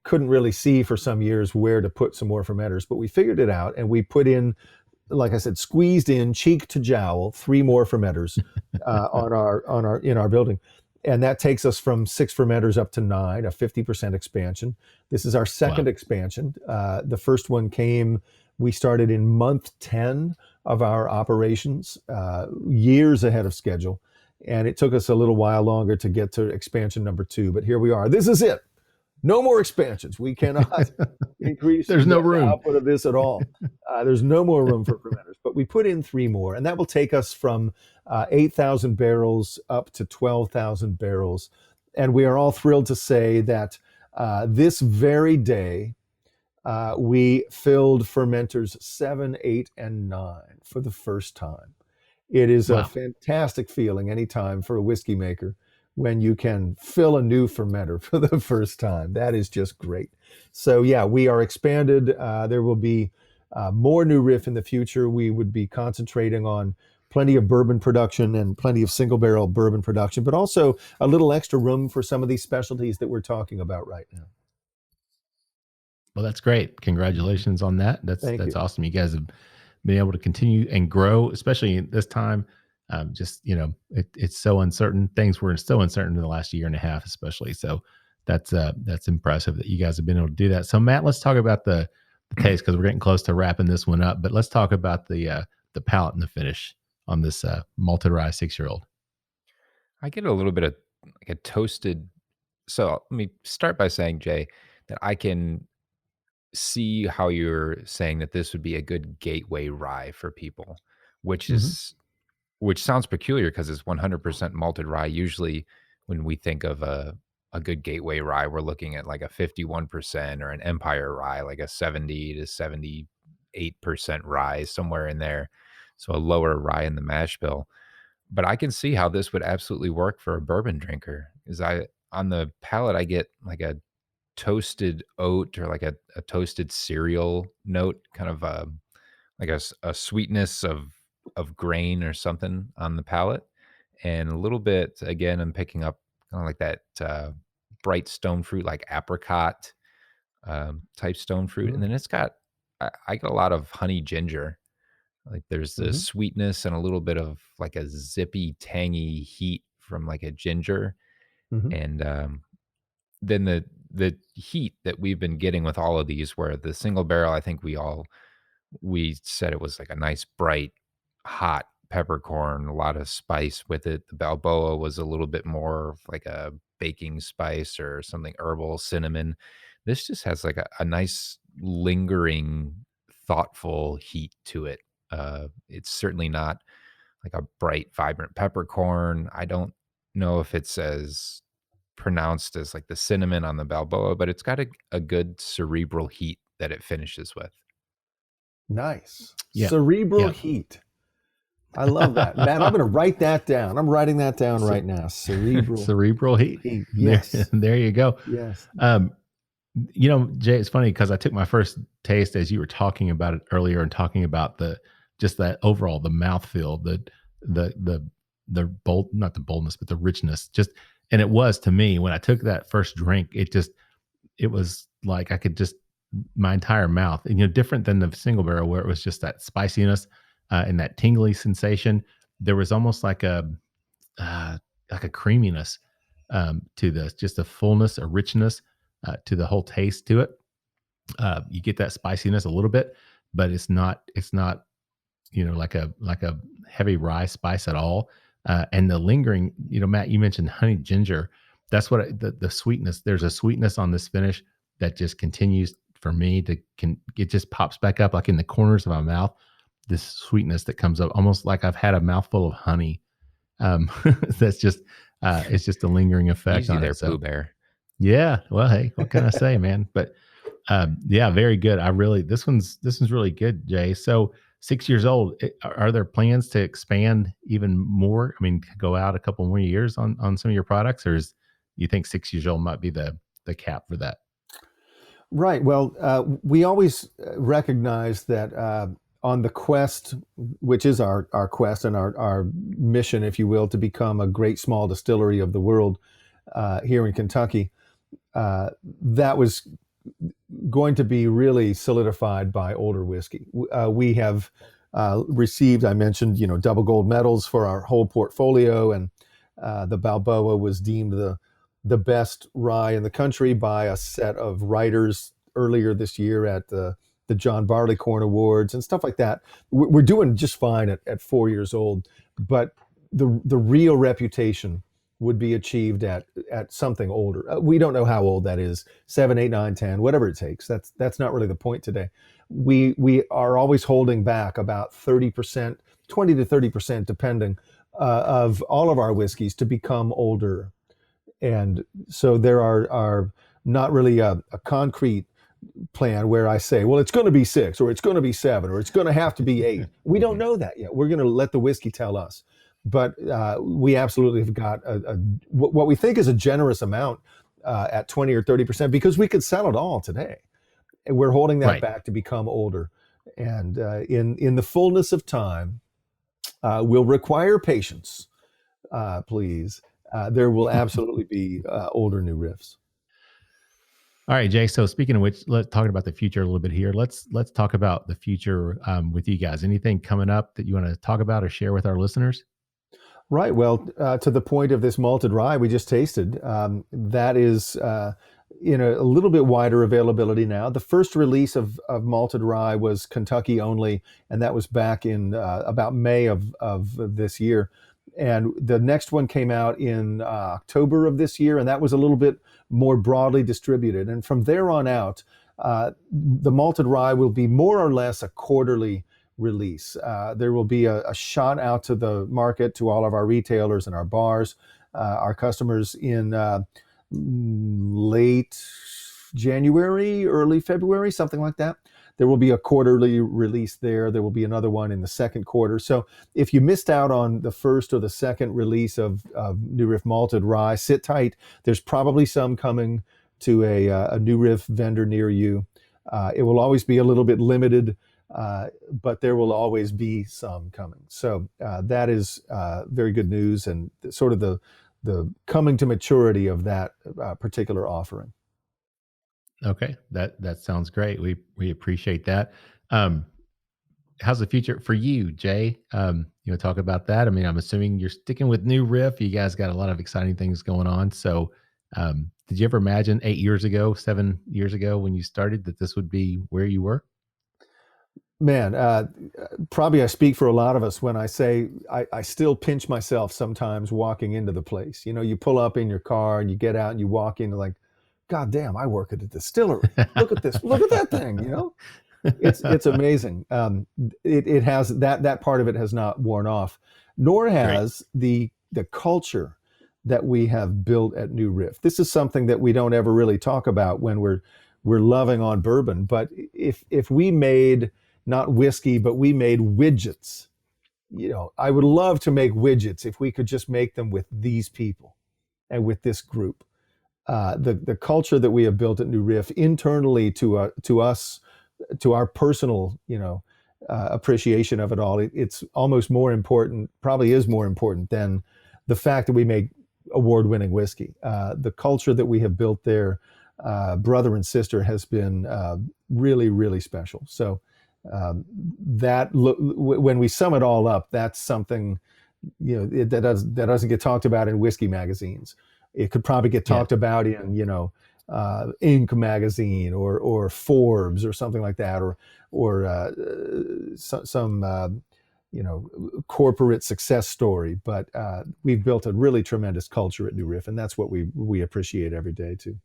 couldn't really see for some years where to put some more fermenters, but we figured it out, and we put in, like I said, squeezed in cheek to jowl 3 more fermenters in our building. And that takes us from 6 fermenters up to 9, a 50% expansion. This is our second expansion. The first one we started in month 10 of our operations, years ahead of schedule. And it took us a little while longer to get to expansion number 2, but here we are. This is it. No more expansions. We cannot increase There's no room. the output of this at all. There's no more room for fermenters, but we put in 3 more, and that will take us from 8,000 barrels up to 12,000 barrels. And we are all thrilled to say that this very day, we filled fermenters 7, 8, and 9 for the first time. It is a fantastic feeling anytime for a whiskey maker when you can fill a new fermenter for the first time. That is just great. So yeah, we are expanded. There will be more new Riff in the future. We would be concentrating on plenty of bourbon production and plenty of single barrel bourbon production, but also a little extra room for some of these specialties that we're talking about right now. Well, that's great. Congratulations on that. That's you. Awesome. You guys have been able to continue and grow, especially at this time. It's so uncertain. Things were so uncertain in the last year and a half, especially. So that's impressive that you guys have been able to do that. So Matt, let's talk about the taste, because we're getting close to wrapping this one up. But let's talk about the palate and the finish on this malted rye 6-year-old. I get a little bit of like a toasted. So let me start by saying, Jay, that I can see how you're saying that this would be a good gateway rye for people, which sounds peculiar because it's 100% malted rye. Usually when we think of a good gateway rye, we're looking at like a 51% or an Empire rye, like a 70 to 78% rye, somewhere in there. So a lower rye in the mash bill. But I can see how this would absolutely work for a bourbon drinker, because on the palate, I get like a toasted oat or like a toasted cereal note, kind of like a sweetness of grain or something on the palate, and a little bit, again, I'm picking up kind of like that bright stone fruit, like apricot type stone fruit. And then it's got, I get a lot of honey ginger. Like there's the sweetness and a little bit of like a zippy, tangy heat from like a ginger. And then the heat that we've been getting with all of these, where the single barrel, I think we said it was like a nice, bright, hot peppercorn, a lot of spice with it. The Balboa was a little bit more like a baking spice or something herbal, cinnamon. This just has like a nice, lingering, thoughtful heat to it. It's certainly not like a bright, vibrant peppercorn. I don't know if it's as pronounced as like the cinnamon on the Balboa, but it's got a good cerebral heat that it finishes with. Nice. Yeah. Cerebral Yeah. heat. I love that. Matt, I'm going to write that down. I'm writing that down right now. Cerebral heat. Yes. There you go. Yes. Jay, it's funny because I took my first taste as you were talking about it earlier and talking about just that overall, the mouthfeel, the bold, not the boldness, but the richness. And it was, to me, when I took that first drink, it was like I could just, my entire mouth, and different than the single barrel where it was just that spiciness and that tingly sensation. There was almost like a creaminess to just a fullness, a richness to the whole taste to it. You get that spiciness a little bit, but it's not like a heavy rye spice at all. And the lingering, Matt, you mentioned honey ginger. That's what the sweetness. There's a sweetness on this finish that just continues for me it just pops back up like in the corners of my mouth. This sweetness that comes up almost like I've had a mouthful of honey. That's just it's just a lingering effect on there, it. So, Pooh Bear. yeah. Well, hey, what can I say, man? But yeah, very good. This one's really good, Jay. So 6 years old. Are there plans to expand even more? I mean, go out a couple more years on some of your products, or you think 6 years old might be the cap for that? Right. Well, we always recognize that on the quest, which is our quest and our mission, if you will, to become a great small distillery of the world here in Kentucky, that was going to be really solidified by older whiskey. We have received, I mentioned, double gold medals for our whole portfolio, and the Balboa was deemed the best rye in the country by a set of writers earlier this year at the John Barleycorn Awards and stuff like that. We're doing just fine at 4 years old, but the real reputation would be achieved at something older. We don't know how old that is, 7, 8, 9, 10, whatever it takes. That's not really the point today. We are always holding back about 30%, 20 to 30%, depending, of all of our whiskeys to become older. And so there are not really a concrete plan where I say, well, it's going to be 6 or it's going to be 7 or it's going to have to be 8. We don't know that yet. We're going to let the whiskey tell us. But we absolutely have got what we think is a generous amount at 20 or 30%, because we could sell it all today. And we're holding that back to become older. And in the fullness of time, will require patience, please. There will absolutely be older new riffs. All right, Jay. So speaking of which, let's talk about the future a little bit here. Let's talk about the future with you guys. Anything coming up that you want to talk about or share with our listeners? Right. Well, to the point of this malted rye we just tasted, that is in a little bit wider availability now. The first release of malted rye was Kentucky only, and that was back in about May of this year. And the next one came out in October of this year, and that was a little bit more broadly distributed. And from there on out, the malted rye will be more or less a quarterly release. There will be a shot out to the market, to all of our retailers and our bars, our customers in late January, early February, something like that. There will be a quarterly release there. There will be another one in the second quarter. So if you missed out on the first or the second release of New Riff Malted Rye, sit tight. There's probably some coming to a New Riff vendor near you. It will always be a little bit limited, but there will always be some coming. So that is very good news, and sort of the coming to maturity of that particular offering. Okay, that sounds great. We appreciate that. How's the future for you, Jay? You want to talk about that? I mean, I'm assuming you're sticking with New Riff. You guys got a lot of exciting things going on. So, did you ever imagine 8 years ago, 7 years ago when you started that this would be where you were? Man, probably I speak for a lot of us when I say I still pinch myself sometimes walking into the place. You pull up in your car and you get out and you walk into, like, God damn, I work at a distillery. Look at this. Look at that thing, It's amazing. It has that part of it has not worn off, nor has the culture that we have built at New Riff. This is something that we don't ever really talk about when we're loving on bourbon. But if we made not whiskey, but we made widgets, I would love to make widgets if we could just make them with these people and with this group. The culture that we have built at New Riff internally to us, to our personal, appreciation of it all, it's almost more important, probably is more important than the fact that we make award-winning whiskey. The culture that we have built there, brother and sister, has been really, really special. So when we sum it all up, that's something that doesn't get talked about in whiskey magazines. It could probably get talked about in Inc. magazine or Forbes or something like that, or some corporate success story. But we've built a really tremendous culture at New Riff, and that's what we appreciate every day too.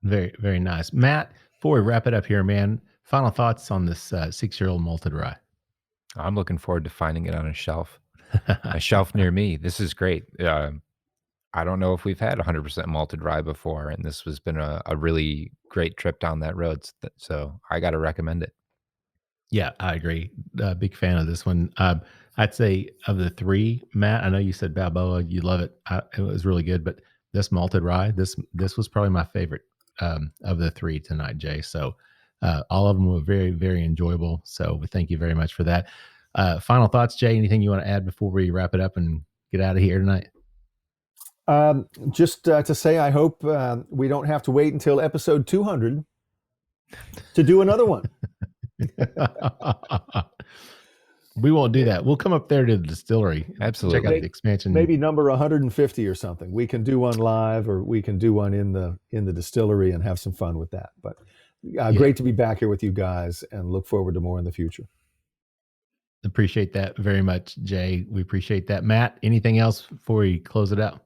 Very, very nice. Matt, before we wrap it up here, man, final thoughts on this 6-year-old malted rye. I'm looking forward to finding it on a shelf near me. This is great. I don't know if we've had 100% malted rye before, and this has been a really great trip down that road. So I got to recommend it. Yeah, I agree. Big fan of this one. I'd say of the three, Matt, I know you said Balboa, you love it. It was really good, but this malted rye, this was probably my favorite of the three tonight, Jay. So all of them were very, very enjoyable. So we thank you very much for that. Final thoughts, Jay? Anything you want to add before we wrap it up and get out of here tonight? Just to say, I hope we don't have to wait until episode 200 to do another one. We won't do that. We'll come up there to the distillery. Absolutely. Check out the expansion. Maybe number 150 or something. We can do one live, or we can do one in the distillery and have some fun with that. But great to be back here with you guys, and look forward to more in the future. Appreciate that very much, Jay. We appreciate that. Matt, anything else before we close it out?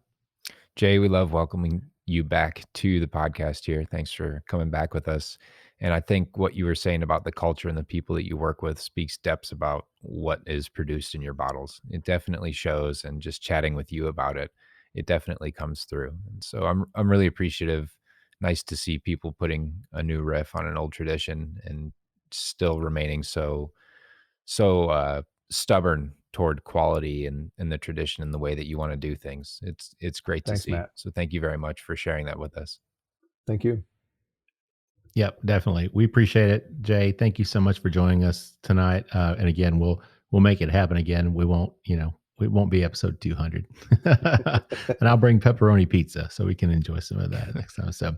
Jay, we love welcoming you back to the podcast here. Thanks for coming back with us. And I think what you were saying about the culture and the people that you work with speaks depths about what is produced in your bottles. It definitely shows, and just chatting with you about it, it definitely comes through. And so I'm really appreciative. Nice to see people putting a new riff on an old tradition and still remaining so stubborn toward quality and the tradition and the way that you want to do things. It's great to see. Matt. So thank you very much for sharing that with us. Thank you. Yep, definitely. We appreciate it, Jay. Thank you so much for joining us tonight. And again, we'll make it happen again. We won't be episode 200. And I'll bring pepperoni pizza so we can enjoy some of that next time. So,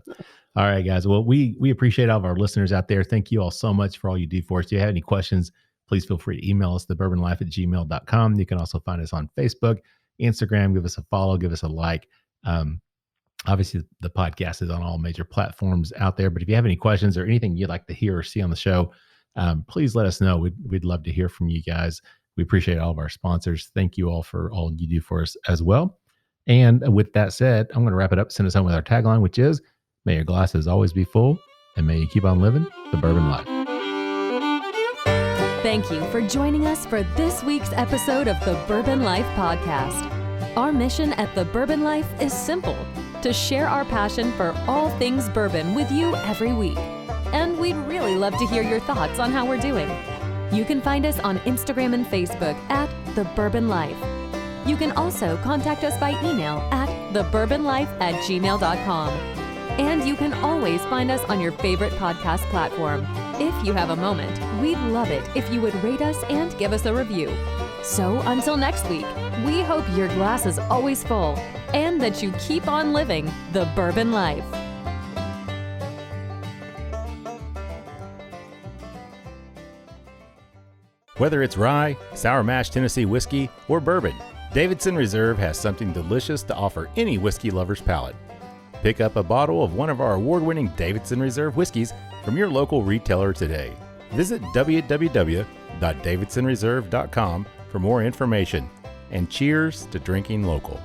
all right, guys. Well, we appreciate all of our listeners out there. Thank you all so much for all you do for us. If you have any questions, please feel free to email us, thebourbonlife@gmail.com. You can also find us on Facebook, Instagram. Give us a follow, give us a like. Obviously, the podcast is on all major platforms out there. But if you have any questions or anything you'd like to hear or see on the show, please let us know. We'd love to hear from you guys. We appreciate all of our sponsors. Thank you all for all you do for us as well. And with that said, I'm going to wrap it up, send us home with our tagline, which is, may your glasses always be full, and may you keep on living the bourbon life. Thank you for joining us for this week's episode of the Bourbon Life Podcast. Our mission at the Bourbon Life is simple: to share our passion for all things bourbon with you every week. And we'd really love to hear your thoughts on how we're doing. You can find us on Instagram and Facebook at The Bourbon Life. You can also contact us by email at thebourbonlife@gmail.com. And you can always find us on your favorite podcast platform. If you have a moment, we'd love it if you would rate us and give us a review. So until next week, we hope your glass is always full and that you keep on living the bourbon life. Whether it's rye, sour mash Tennessee whiskey, or bourbon, Davidson Reserve has something delicious to offer any whiskey lover's palate. Pick up a bottle of one of our award-winning Davidson Reserve whiskeys from your local retailer today. Visit www.davidsonreserve.com for more information. And cheers to drinking local.